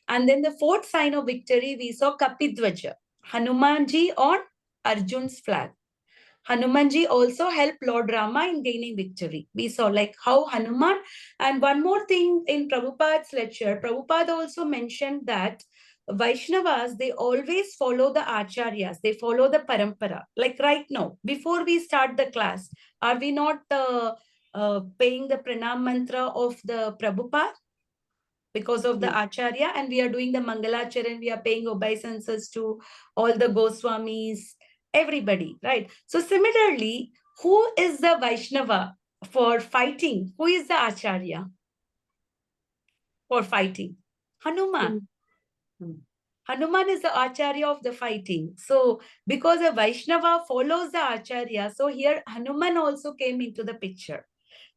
And then the fourth sign of victory, we saw Kapidwaja, Hanumanji on Arjun's flag. Hanumanji also helped Lord Rama in gaining victory. We saw like how Hanuman, and one more thing in Prabhupada's lecture, Prabhupada also mentioned that Vaishnavas, they always follow the acharyas, they follow the parampara. Like right now, before we start the class, are we not paying the pranam mantra of the Prabhupada? Because of the acharya, and we are doing the Mangalacharan, we are paying obeisances to all the Goswamis, everybody, right? So similarly, who is the Vaishnava for fighting? Who is the acharya for fighting? Hanuman. Hanuman is the acharya of the fighting. So because a Vaishnava follows the acharya, so here Hanuman also came into the picture.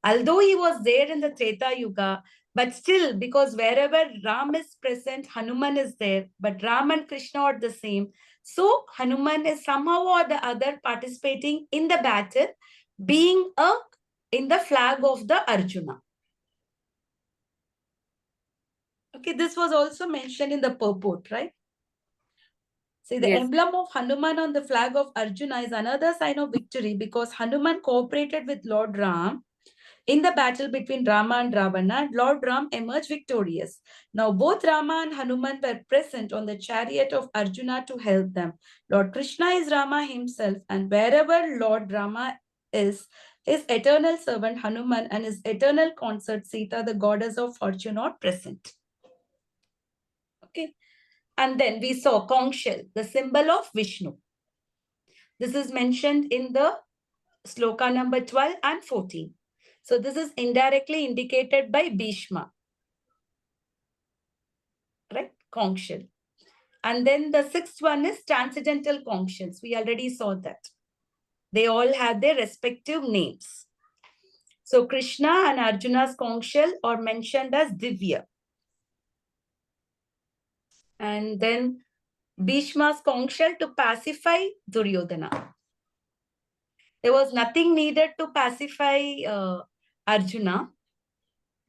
Although he was there in the Treta Yuga, but still, because wherever Ram is present, Hanuman is there. But Ram and Krishna are the same. So Hanuman is somehow or the other participating in the battle, being in the flag of the Arjuna. Okay, this was also mentioned in the purport, right? See, the emblem of Hanuman on the flag of Arjuna is another sign of victory because Hanuman cooperated with Lord Ram in the battle between Rama and Ravana. Lord Ram emerged victorious. Now, both Rama and Hanuman were present on the chariot of Arjuna to help them. Lord Krishna is Rama himself, and wherever Lord Rama is, his eternal servant Hanuman and his eternal consort Sita, the goddess of fortune, are present. Okay. And then we saw conch shell, the symbol of Vishnu. This is mentioned in the sloka number 12 and 14. So this is indirectly indicated by Bhishma. Right? Conch shell. And then the sixth one is transcendental conch shells. We already saw that. They all have their respective names. So Krishna and Arjuna's conch shell are mentioned as Divya. And then Bhishma's conch shell to pacify Duryodhana. There was nothing needed to pacify Arjuna.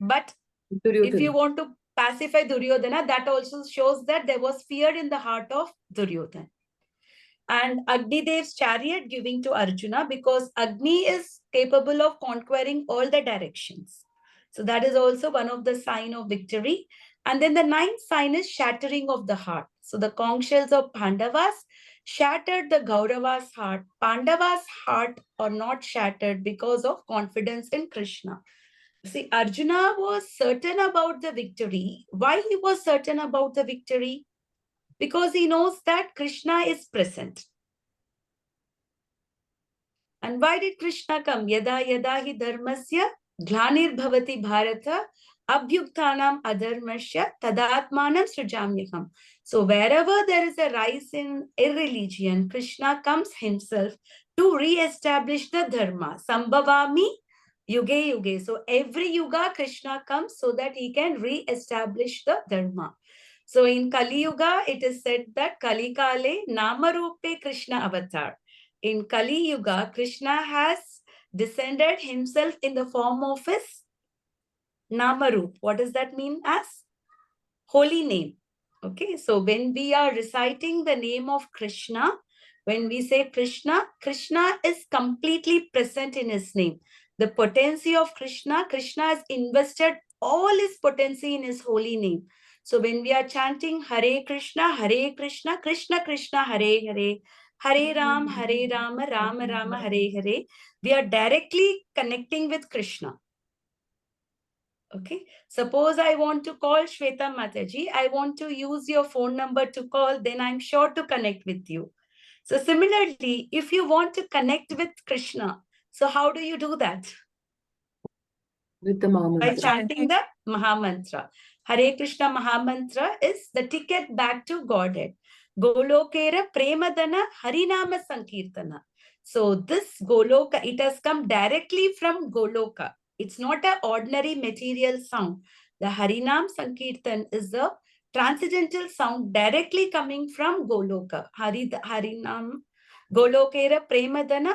But if you want to pacify Duryodhana, that also shows that there was fear in the heart of Duryodhana. And Agni Dev's chariot giving to Arjuna, because Agni is capable of conquering all the directions. So that is also one of the sign of victory. And then the ninth sign is shattering of the heart. So the conch shells of Pandavas shattered the Kauravas' heart. Pandavas' heart are not shattered because of confidence in Krishna. See, Arjuna was certain about the victory. Why he was certain about the victory? Because he knows that Krishna is present. And why did Krishna come? Yada yada hi dharmasya glanir bhavati bharata Abhyuktanam adharmasya tadatmanam srijamyaham. So wherever there is a rise in irreligion, Krishna comes himself to re-establish the dharma. Sambhavami yuge yuge. So every yuga Krishna comes so that he can re-establish the dharma. So in Kali Yuga, it is said that Kali Kale Namarupe Krishna Avatar. In Kali Yuga, Krishna has descended himself in the form of his Namarup. What does that mean as? Holy name. Okay, so when we are reciting the name of Krishna, when we say Krishna, Krishna is completely present in his name. The potency of Krishna, Krishna has invested all his potency in his holy name. So when we are chanting Hare Krishna, Krishna Krishna, Hare Hare, Hare Rama, Rama Rama, Hare Hare, we are directly connecting with Krishna. Okay, suppose I want to call Shweta Mataji, I want to use your phone number to call, then I'm sure to connect with you. So similarly, if you want to connect with Krishna, so how do you do that? With the By Mahamantra. chanting the Mahamantra. Hare Krishna Mahamantra is the ticket back to Godhead. Golokera Premadana Harinama Sankirtana. So this Goloka, it has come directly from Goloka. It's not an ordinary material sound. The Harinam Sankirtan is the transcendental sound directly coming from Goloka. Harinam Golokera Premadana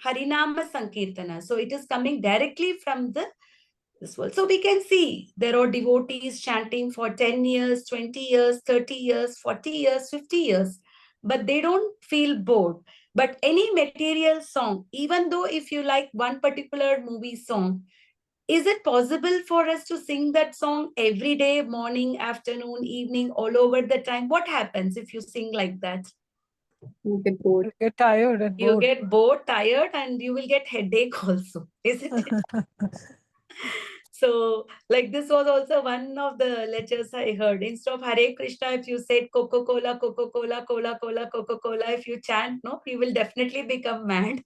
Harinama Sankirtana. So it is coming directly from this world. So we can see there are devotees chanting for 10 years, 20 years, 30 years, 40 years, 50 years, but they don't feel bored. But any material song, even though if you like one particular movie song, is it possible for us to sing that song every day, morning, afternoon, evening, all over the time? What happens if you sing like that? You get bored. You get tired and You bored. get bored, tired, and you will get headache also, isn't it? So, like this was also one of the lectures I heard. Instead of Hare Krishna, if you said Coca-Cola, Coca-Cola, Coca-Cola, Coca-Cola, if you chant, no, you will definitely become mad.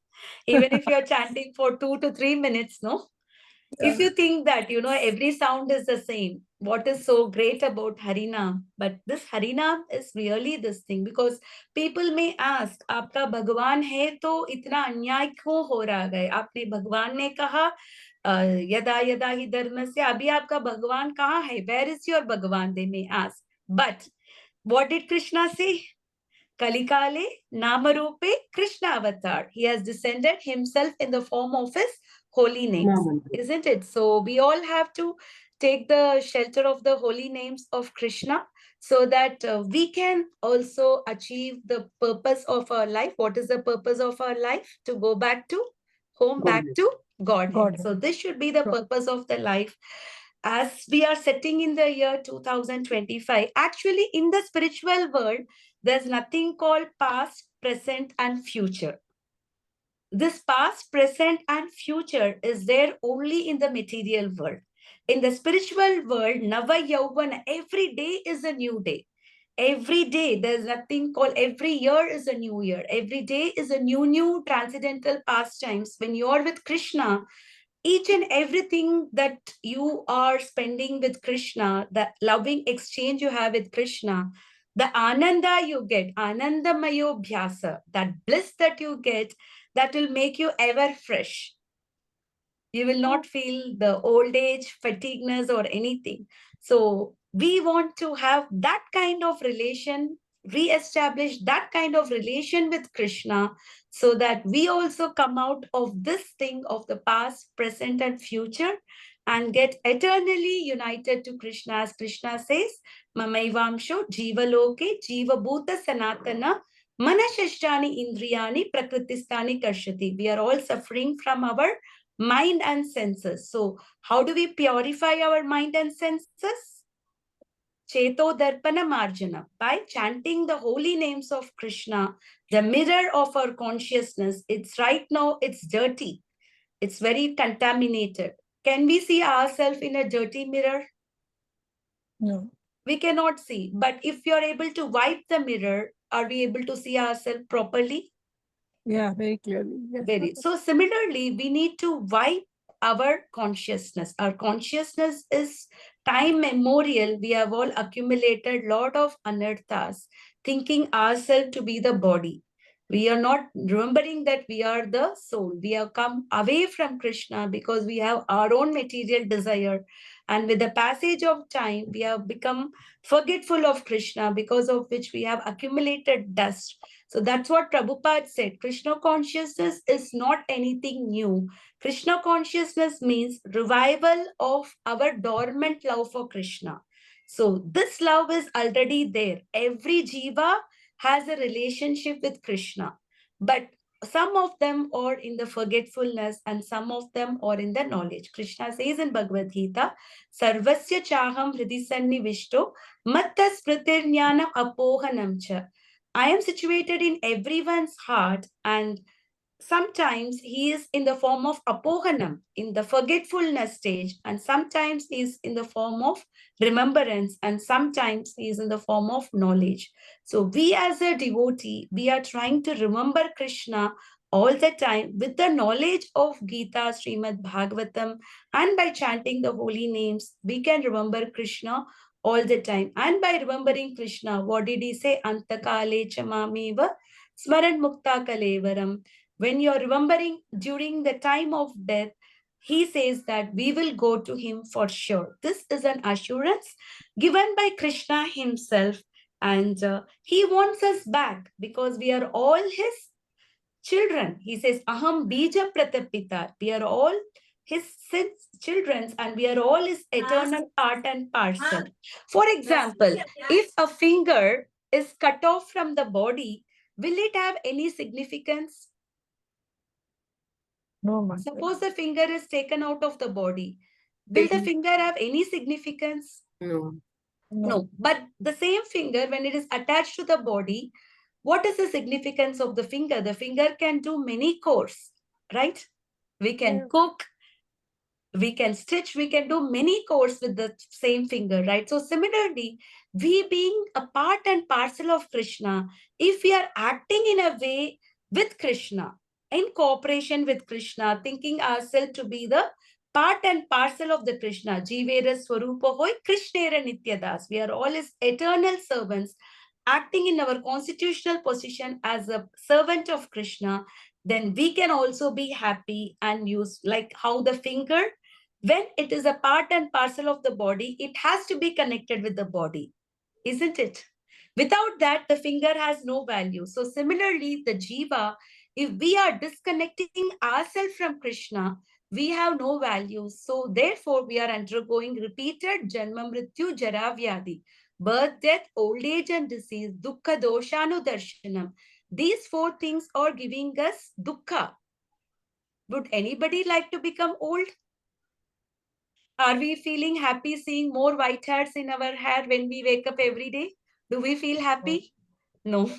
Even if you're chanting for 2 to 3 minutes, no? If you think that, every sound is the same, what is so great about Harinam? But this Harinam is really this thing, because people may ask, आपका भगवान है तो इतना अन्याय क्यों हो रहा है? आपने भगवान ने कहा यदा यदा ही धर्म से, अभी आपका भगवान कहाँ है? Where is your Bhagavan? They may ask. But what did Krishna say? Kalikale Namarupe Krishna Avatar. He has descended himself in the form of his holy names, Mahamantra. isn't it? So we all have to take the shelter of the holy names of Krishna so that we can also achieve the purpose of our life. What is the purpose of our life? To go back to home, back Godhead. to Godhead. Godhead. So this should be the God. purpose of the life. As we are sitting in the year 2025, actually in the spiritual world, there's nothing called past, present, and future. This past, present, and future is there only in the material world. In the spiritual world, Nava Yauvana, every day is a new day. Every day, there's nothing called, every year is a new year. Every day is a new transcendental pastimes. When you're with Krishna, each and everything that you are spending with Krishna, that loving exchange you have with Krishna, the ananda you get, anandamayo bhyasa, that bliss that you get, that will make you ever fresh. You will not feel the old age, fatigueness, or anything. So we want to have that kind of relation, re-establish that kind of relation with Krishna, so that we also come out of this thing of the past, present, and future, and get eternally united to Krishna. As Krishna says, Mamaivamsho Jivaloke Jiva Bhuta Sanatana Manashashtani Indriyani Prakristani Karshati. We are all suffering from our mind and senses. So how do we purify our mind and senses? Cheto Darpana Marjana. By chanting the holy names of Krishna, the mirror of our consciousness. It's right now, it's dirty. It's very contaminated. Can we see ourselves in a dirty mirror? No. We cannot see. But if you're able to wipe the mirror, are we able to see ourselves properly? Yeah, very clearly. Yes. Very. So similarly, we need to wipe our consciousness. Our consciousness is time memorial. We have all accumulated lot of anarthas, thinking ourselves to be the body. We are not remembering that we are the soul. We have come away from Krishna because we have our own material desire. And with the passage of time, we have become forgetful of Krishna, because of which we have accumulated dust. So that's what Prabhupada said. Krishna consciousness is not anything new. Krishna consciousness means revival of our dormant love for Krishna. So this love is already there. Every jiva has a relationship with Krishna. But some of them are in the forgetfulness and some of them are in the knowledge. Krishna says in Bhagavad Gita, Sarvasya chaham hridi sannivishto matta smritirjnanam apohanam cha. I am situated in everyone's heart, and sometimes he is in the form of apohanam, in the forgetfulness stage, and sometimes he is in the form of remembrance, and sometimes he is in the form of knowledge. So we as a devotee, we are trying to remember Krishna all the time with the knowledge of Gita, Srimad Bhagavatam, and by chanting the holy names, we can remember Krishna all the time. And by remembering Krishna, what did he say? Antakale chamameva smaran mukta kalevaram. When you're remembering during the time of death, he says that we will go to him for sure. This is an assurance given by Krishna himself, and he wants us back because we are all his children. He says, Aham bija pratapita. We are all his children, and we are all his eternal part and parcel. For example, if a finger is cut off from the body, will it have any significance? No, Mataji. Suppose the finger is taken out of the body. Will the finger have any significance? No. No. But the same finger, when it is attached to the body, what is the significance of the finger? The finger can do many chores, right? We can cook, we can stitch, we can do many chores with the same finger, right? So similarly, we being a part and parcel of Krishna, if we are acting in a way with Krishna, in cooperation with Krishna, thinking ourselves to be the part and parcel of the Krishna, Jivera Swarupa Hoy Krishnera Nityadas. We are all his eternal servants, acting in our constitutional position as a servant of Krishna, then we can also be happy and use, like how the finger, when it is a part and parcel of the body, it has to be connected with the body, isn't it? Without that, the finger has no value. So similarly, the jiva, if we are disconnecting ourselves from Krishna, we have no value. So therefore, we are undergoing repeated janma mrityu jara vyadi, birth, death, old age and disease, dukkha doshanu darshanam. These four things are giving us dukkha. Would anybody like to become old? Are we feeling happy seeing more white hairs in our hair when we wake up every day? Do we feel happy? No.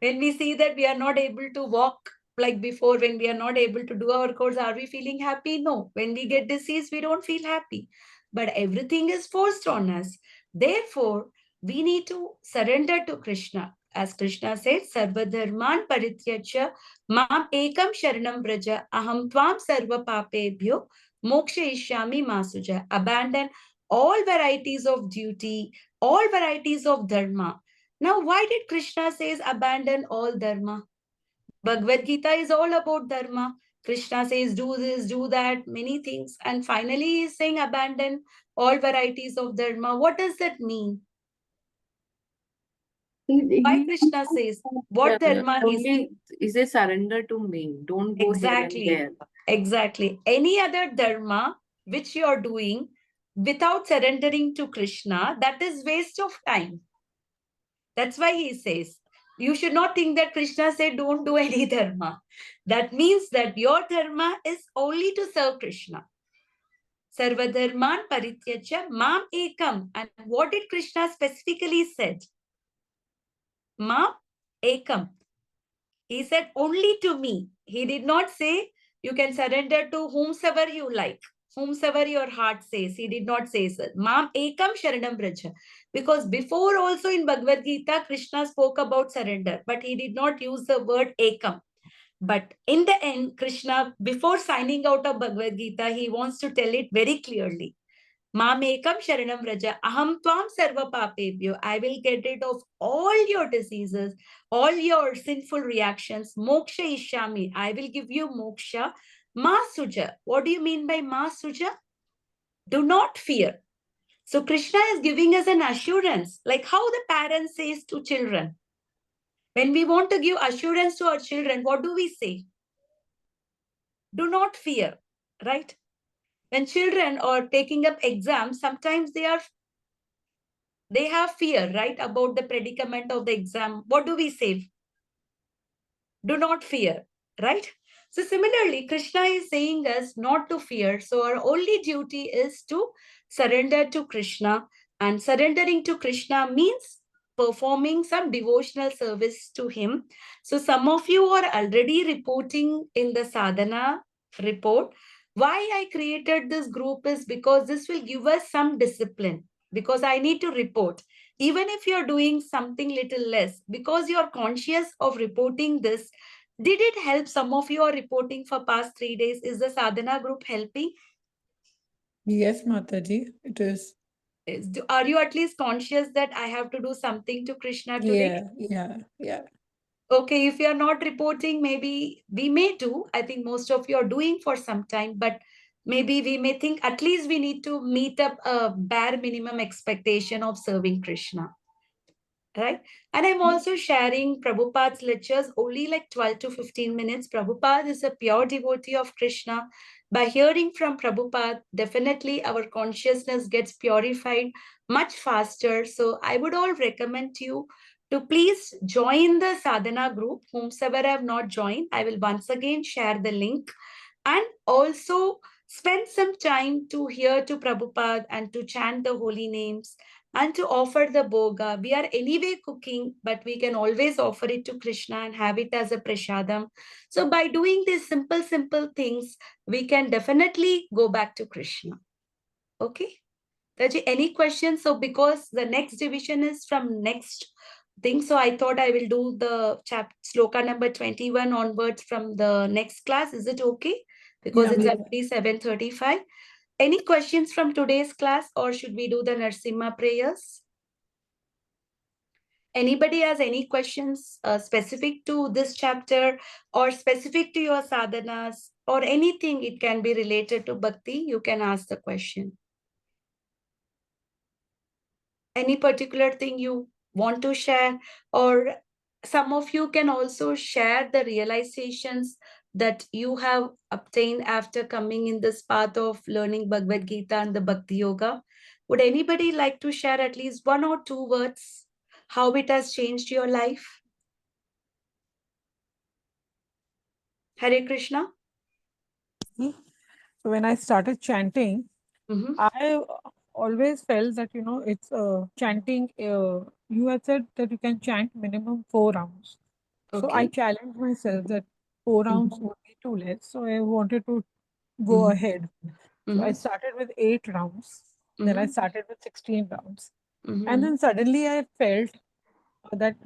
When we see that we are not able to walk like before, when we are not able to do our chores, are we feeling happy? No. When we get disease, we don't feel happy. But everything is forced on us. Therefore, we need to surrender to Krishna. As Krishna said, Sarva Dharman Parityacha Mam Ekam Sharanam Braja Aham Tvam Sarva Papebhyo Moksha Ishyami Masuja. Abandon all varieties of duty, all varieties of dharma. Now, why did Krishna says abandon all dharma? Bhagavad Gita is all about dharma. Krishna says do this, do that, many things. And finally, he is saying abandon all varieties of dharma. What does that mean? Why Krishna says what dharma is? Only is a surrender to me. Don't go Exactly. here and there. Exactly. Any other dharma which you are doing without surrendering to Krishna, that is waste of time. That's why he says, you should not think that Krishna said don't do any dharma. That means that your dharma is only to serve Krishna. Sarva dharman parityacha mam ekam. And what did Krishna specifically said? Mam ekam. He said only to me. He did not say you can surrender to whomsoever you like, whomsoever your heart says. He did not say so. Mam ekam sharanam braja. Because before also in Bhagavad Gita, Krishna spoke about surrender, but he did not use the word ekam. But in the end, Krishna, before signing out of Bhagavad Gita, he wants to tell it very clearly. Mamekam Sharanam Raja, Aham Tvam Sarva Papebhyo. I will get rid of all your diseases, all your sinful reactions. Moksha Ishami. I will give you moksha. Ma Suja. What do you mean by Ma Suja? Do not fear. So Krishna is giving us an assurance, like how the parent says to children. When we want to give assurance to our children, what do we say? Do not fear, right? When children are taking up exams, sometimes they have fear, right, about the predicament of the exam. What do we say? Do not fear, right? So similarly, Krishna is saying us not to fear. So our only duty is to surrender to Krishna. And surrendering to Krishna means performing some devotional service to him. So some of you are already reporting in the sadhana report. Why I created this group is because this will give us some discipline, because I need to report even if you're doing something little less, because you're conscious of reporting this. Did it help? Some of you are reporting for past 3 days. Is the sadhana group helping? Yes, Mataji, it is. Are you at least conscious that I have to do something to Krishna today? Yeah. Okay, if you're not reporting, maybe we may do. I think most of you are doing for some time, but maybe we may think at least we need to meet up a bare minimum expectation of serving Krishna. Right? And I'm also sharing Prabhupada's lectures only like 12 to 15 minutes. Prabhupada is a pure devotee of Krishna. By hearing from Prabhupada, definitely our consciousness gets purified much faster. So I would all recommend you to please join the sadhana group. Whomsoever have not joined, I will once again share the link. And also spend some time to hear to Prabhupada and to chant the holy names and to offer the bhoga. We are anyway cooking, but we can always offer it to Krishna and have it as a prasadam. So by doing these simple things, we can definitely go back to Krishna. Okay? Taji, any questions? So because the next division is from next thing, so I thought I will do the sloka number 21 onwards from the next class. Is it okay? Because Yeah, it's Mataji. already 7:35. Any questions from today's class, or should we do the Narsimha prayers? Anybody has any questions specific to this chapter or specific to your sadhanas or anything? It can be related to bhakti. You can ask the question. Any particular thing you want to share, or some of you can also share the realizations that you have obtained after coming in this path of learning Bhagavad Gita and the Bhakti Yoga. Would anybody like to share at least one or two words how it has changed your life? Hare Krishna. So when I started chanting, Mhm. I always felt that, it's chanting. You had said that you can chant minimum 4 rounds. So I Okay. challenged myself that 4 rounds Mhm. would be too less. So I wanted to go Mhm. ahead. So I Mhm. started with 8 rounds. Then I Mhm. started with 16 rounds. And Mhm. then suddenly I felt that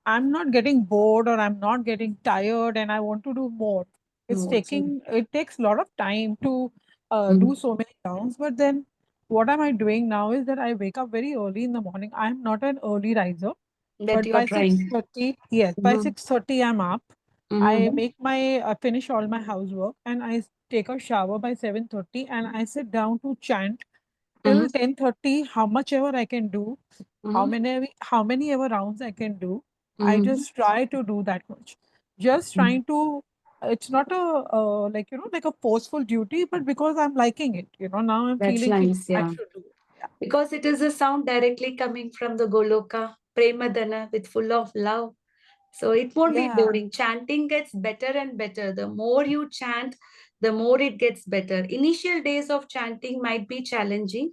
I'm not getting bored or I'm not getting tired and I want to do more. No. It takes a lot of time to do Mhm. so many rounds. But then what am I doing now is that I wake up very early in the morning. I'm not an early riser, That but you are by trying. 6:30, yes, by Mhm. 6:30 I'm up. I Mhm. finish all my housework and I take a shower by 7:30 and I sit down to chant till Mhm. 10:30, how much ever I can do, Mhm. how many ever rounds I can do. I Mhm. just try to do that much. Just Mhm. trying to. It's not a like a forceful duty, but because I'm liking it. Now I'm That's feeling ki nice. I Yeah. should do it. Yeah. Because it is a sound directly coming from the Goloka, Premadana, with full of love. So it won't be Yeah. boring. Chanting gets better and better. The more you chant, the more it gets better. Initial days of chanting might be challenging,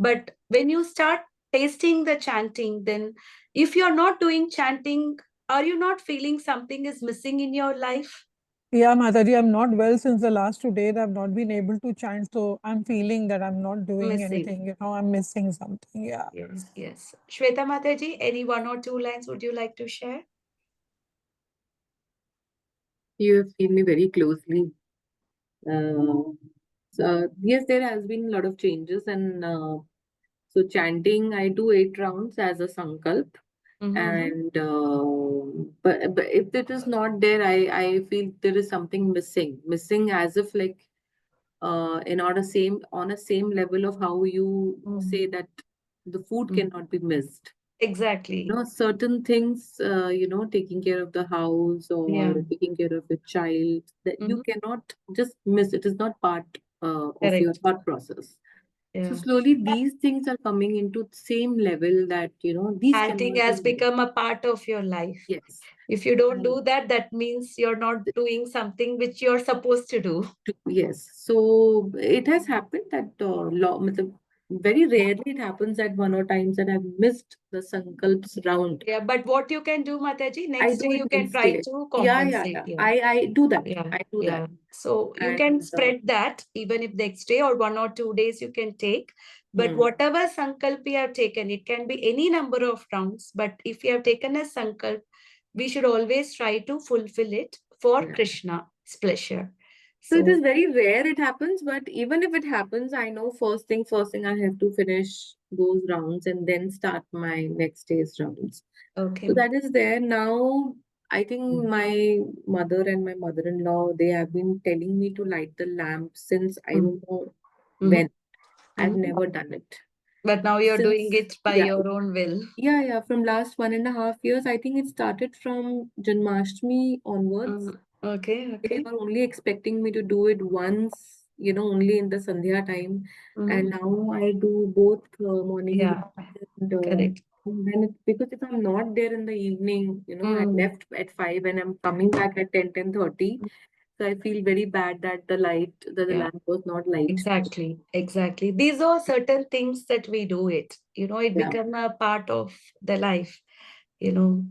but when you start tasting the chanting, then if you're not doing chanting, are you not feeling something is missing in your life? Yeah, Mataji, I'm not well since the last 2 days. I've not been able to chant, so I'm feeling that I'm not doing Missing. anything. I'm missing something. Yeah. Yes, yes. Shweta Mataji, any one or two lines would you like to share? You have seen me very closely. Yes, there has been a lot of changes, and so chanting, I do 8 rounds as a sankalp, Mm-hmm. and but if it is not there, I feel there is something missing, as if like in on a same level of how you say Mm. that the food Mm. cannot be missed. Exactly. Certain things, taking care of the house or Yeah. taking care of a child, that you Mm-hmm. cannot just miss. It is not part of your Correct. thought process. So Yeah. slowly these things are coming into same level, that these Chanting cannot be has missed. become a part of your life. Yes. If you don't And do that, that means you're not doing something which you're supposed to do. yes. So it has happened that very rarely it happens that one or times that I've missed the Sankalps round. Yeah, but what you can do, Mataji, I next day do it you can next try day. to Yeah, yeah, compensate. yeah. Yeah. I do that. Yeah, I do that. yeah. So you can And spread that even if next day or 1 or 2 days you can take. But hmm, whatever sankalp you have taken, it can be any number of rounds. But if you have taken a sankalp, we should always try to fulfill it for yeah. Krishna's pleasure. So it is So, very rare it happens, but even if it happens, I know first thing I have to finish those rounds and then start my next day's rounds. So okay. that is there now. I think my mother and my mother-in-law, they have been telling me to light the lamp since I don't know Mm-hmm. when. I've Mm-hmm. never done it. But now you're doing Since, it by yeah, your own will. yeah, from last 1.5 years. I think it started from Janmashtami onwards. Okay, They okay. were only expecting me to do it once, only in the Sandhya time. And Mm-hmm. now I do both morning Yeah, rounds and correct. when because if I'm not there in the evening, I Mm. left at 5 and I'm coming back at 10:30. So I feel very bad that the Yeah. lamp was not light. Exactly, exactly. These are certain things that we do it. It Yeah. become a part of the life, you know.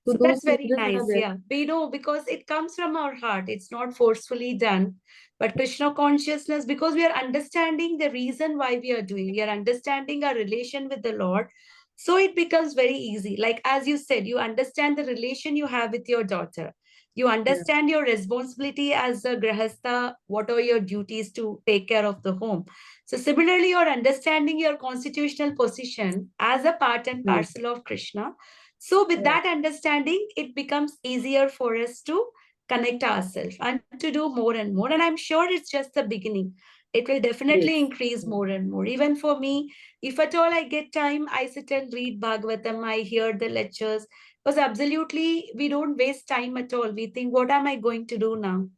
So So those that's very changes are nice. there. Yeah. We know because it comes from our heart. It's not forcefully done. But Krishna consciousness, because we are understanding the reason why we are doing, we are understanding our relation with the Lord. So it becomes very easy. Like as you said, you understand the relation you have with your daughter. You Yeah. understand your responsibility as a grahastha, what are your duties to take care of the home. So similarly, you're understanding your constitutional position as a part and Hmm. parcel of Krishna. So, with Yeah. that understanding, it becomes easier for us to connect ourselves and to do more and more. And I'm sure it's just the beginning. It will definitely Yes. increase Hmm. more and more. Even for me, if at all I get time, I sit and read Bhagavatam, I hear the lectures. Because absolutely, we don't waste time at all. We think, what am I going to do now?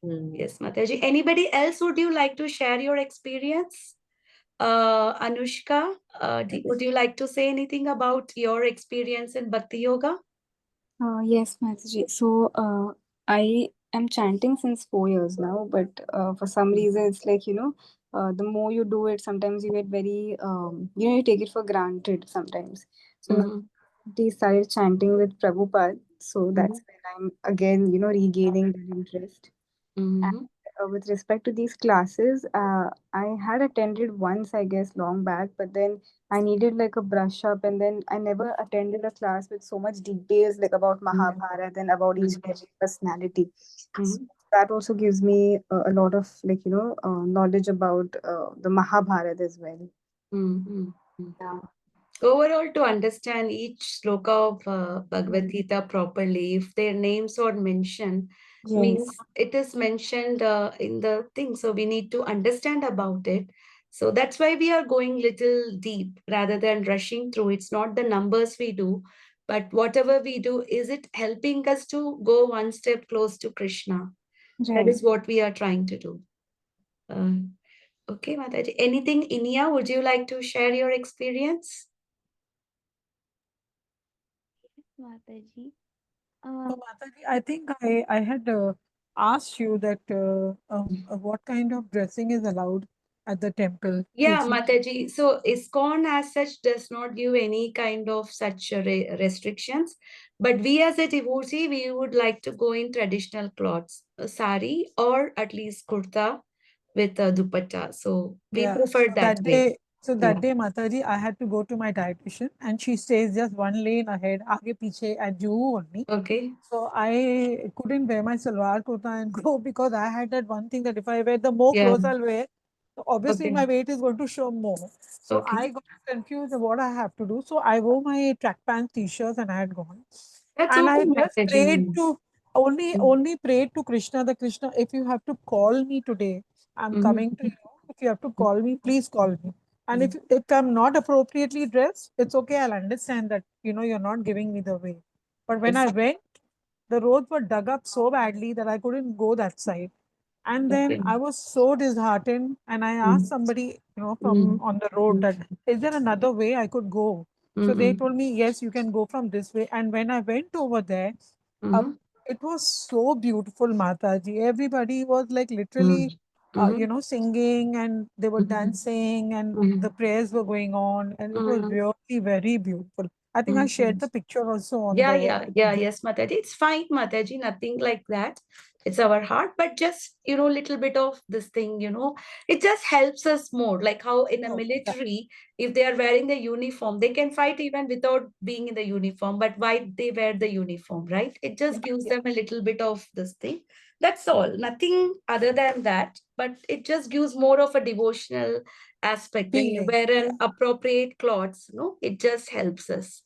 Hmm. Yes, Mataji. Anybody else would you like to share your experience? Anushka, would you like to say anything about your experience in Bhakti Yoga? Yes, Mataji. So, I am chanting since 4 years now, but for some reason, it's like, the more you do it, sometimes you get very, you take it for granted sometimes. So now Mm-hmm. I started chanting with Prabhupada. So Mm-hmm. that's when I'm again, regaining that interest. Mm-hmm. With respect to these classes, I had attended once, I guess, long back, but then I needed like a brush up, and then I never attended a class with so much details like about Mahabharata and about each Mm-hmm. personality. So Mm-hmm. that also gives me a lot of knowledge about the Mahabharata as well. Mm-hmm. Yeah. Overall, to understand each sloka of Bhagavad Mm. Gita properly, if their names are mentioned, Yes. means it is mentioned in the thing. So we need to understand about it. So that's why we are going little deep rather than rushing through. It's not the numbers we do, but whatever we do, is it helping us to go one step close to Krishna? That Right. is what we are trying to do. Uh, okay, Mataji. Anything, Inia, would you like to share your experience? Mataji. So, Mataji, I think I had asked you that what kind of dressing is allowed at the temple. Yeah, Did you? Mataji. So ISKCON as such does not give any kind of such restrictions. But we as a devotee, we would like to go in traditional clothes, a sari or at least kurta with a dupatta. So we Yeah. prefer So that that way. day, So Yeah. that day, Mataji, I had to go to my dietitian, and she stays just one lane ahead, aage piche at Juhu only. Okay. So I couldn't wear my salwar kurta and go because I had that one thing that if I wear the more Yeah. clothes I'll wear, so obviously my Okay. weight is going to show more. So I Okay. got confused of what I have to do. So I wore my track pants, t-shirts, and I had gone. That's And I okay, just prayed Mataji. to only prayed to Krishna, the Krishna, if you have to call me today, I'm coming to Mm-hmm. you. If you have to call me, please call me. And if I'm not appropriately dressed, it's okay. I'll understand that you're not giving me the way. But when I Yes. went, the roads were dug up so badly that I couldn't go that side. And then Okay. I was so disheartened, and I asked somebody, from on the road that is there another way I could go? So they Mm-hmm. told me, yes, you can go from this way. And when I went over there, uh, Mm-hmm. it was so beautiful, Mataji. Everybody was like literally, Mm-hmm. singing, and they were Mm-hmm. dancing, and the Mm-hmm. prayers were going on, and it was Mm-hmm. really very beautiful. I think I shared Mm-hmm. the picture also on Yeah, the yeah, yeah, group. yes, Mataji. It's fine, Mataji, nothing like that. It's our heart, but just, little bit of this thing, it just helps us more. Like how in a Oh, yeah, military, if they are wearing the uniform, they can fight even without being in the uniform. But why they wear the uniform, right? It yeah, just gives yeah. them a little bit of this thing. That's all. Nothing other than that. But it just gives more of a devotional aspect. When you Feeling. wear an Yeah. appropriate clothes, it just helps us.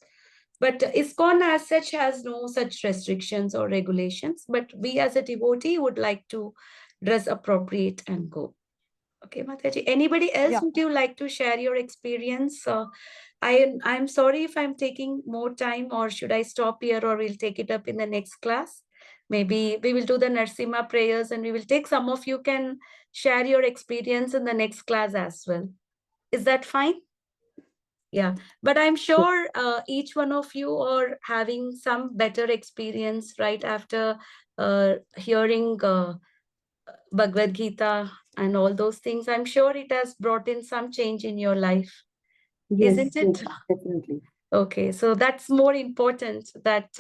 But ISKCON as such has no such restrictions or regulations. But we as a devotee would like to dress appropriate and go. Okay, Mataji. Anybody else Yeah. would you like to share your experience? I'm sorry if I'm taking more time, or should I stop here, or we'll take it up in the next class? Maybe we will do the Narsima prayers, and we will take some of you can share your experience in the next class as well. Is that fine? Yeah, but I'm sure each one of you are having some better experience right after hearing Bhagavad Gita and all those things. I'm sure it has brought in some change in your life, Yes, isn't it? yes, definitely. Okay, so that's more important that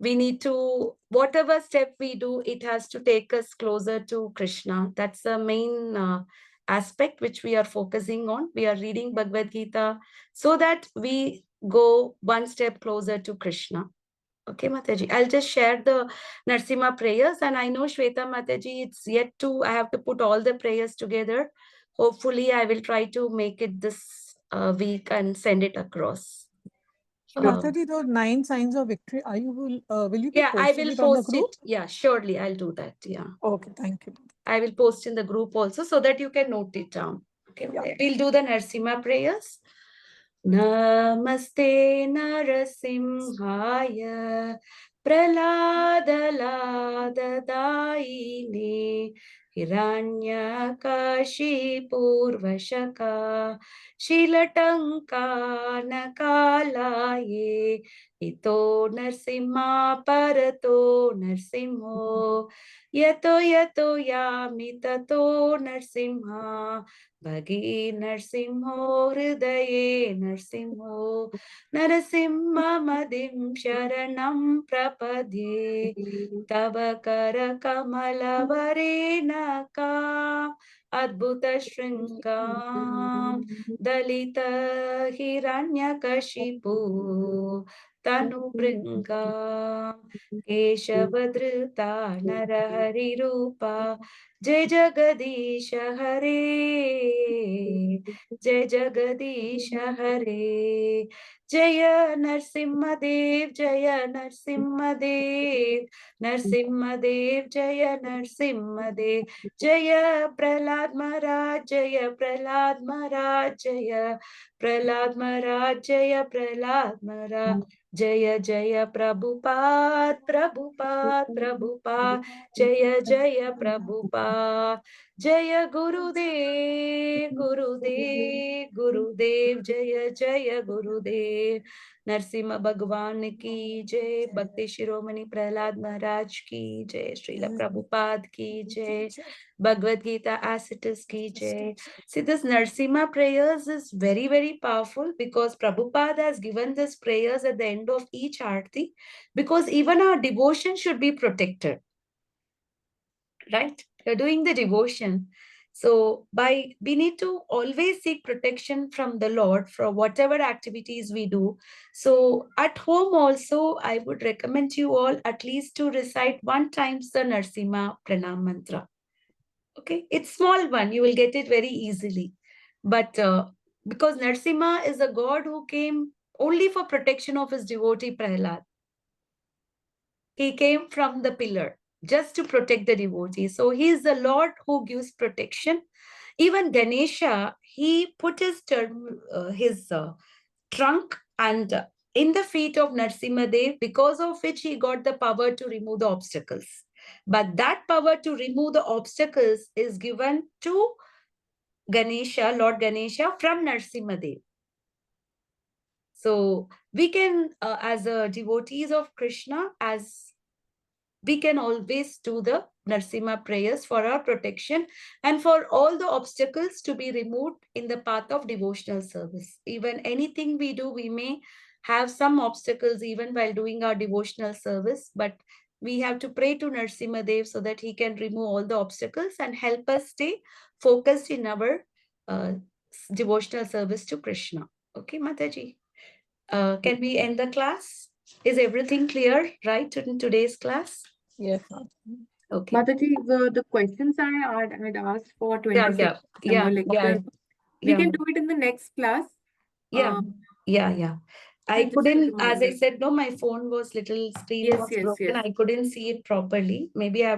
we need to, whatever step we do, it has to take us closer to Krishna. That's the main aspect which we are focusing on. We are reading Bhagavad Gita so that we go one step closer to Krishna. Okay, Mataji. I'll just share the Narsima prayers, and I know Shweta Mataji, it's yet to, I have to put all the prayers together. Hopefully, I will try to make it this week and send it across. Mataji, those 9 signs of victory, will you be Yeah, I posting will it on the post group? it. Yeah, surely I'll do that. Yeah, Okay, thank you. I will post in the group also so that you can note it down. Okay, Yeah. we'll do the Narsima prayers. Namaste Narasimhaya Praladaladaine Hiranyakashipurvashaka Shilatanka Nakalaye Ito Narsimha Parato Narsimho Yato Yami Tato Narsimha Bhagi Narsimho Hridaye Narsimho Narasimhadim Sharanam Prapadye Tava Kara Kamala Varenaka Adbhuta Shringam Dalita Hiranyakashipu Tanu Bringa Keshavadruta Narahari Rupa जय जगदीश हरे जय जगदीश हरे जय नरसिंहदेव जय नरसिंहदेव नरसिंहदेव जय नरसिंहदेव जय प्रहलाद महाराज जय प्रहलाद महाराज जय प्रहलाद महाराज जय प्रहलाद महाराज जय जय प्रभुपाद प्रभुपाद प्रभुपाद जय जय प्रभुपाद जय गुरुदेव गुरुदेव गुरुदेव जय जय गुरुदेव नरसिम्हा भगवान की जय भक्ति शिरोमणि प्रहलाद महाराज की जय श्रील प्रभुपाद की जय Bhagavad Gita as it is ki jai. See, this Narsima prayers is very, very powerful because Prabhupada has given this prayers at the end of each arti because even our devotion should be protected. Right? You're doing the devotion. So we need to always seek protection from the Lord for whatever activities we do. So at home also, I would recommend you all at least to recite 1 times the Narsimha Pranam mantra. Okay, it's small one, you will get it very easily. But because Narsimha is a god who came only for protection of his devotee Prahlad. He came from the pillar just to protect the devotee. So he is the Lord who gives protection. Even Ganesha, he put his trunk and in the feet of Narsimhadev, because of which he got the power to remove the obstacles. But that power to remove the obstacles is given to Ganesha, Lord Ganesha, from Narsimhadev. So we can, as devotees of Krishna, as we can always do the Narsimha prayers for our protection and for all the obstacles to be removed in the path of devotional service. Even anything we do, we may have some obstacles even while doing our devotional service, but we have to pray to Narsimha Dev so that he can remove all the obstacles and help us stay focused in our uh, devotional service to Krishna. Okay, Mataji. Can we end the class? Is everything clear, right, in today's class? Yes, Mataji. Okay. Mataji, the questions I had asked for Yeah, 26th December, like we can do it in the next class. yeah. I just a couldn't, as I reminder. said, no, my phone was screen Yes, was yes, broken. yes. I couldn't see it properly. Maybe I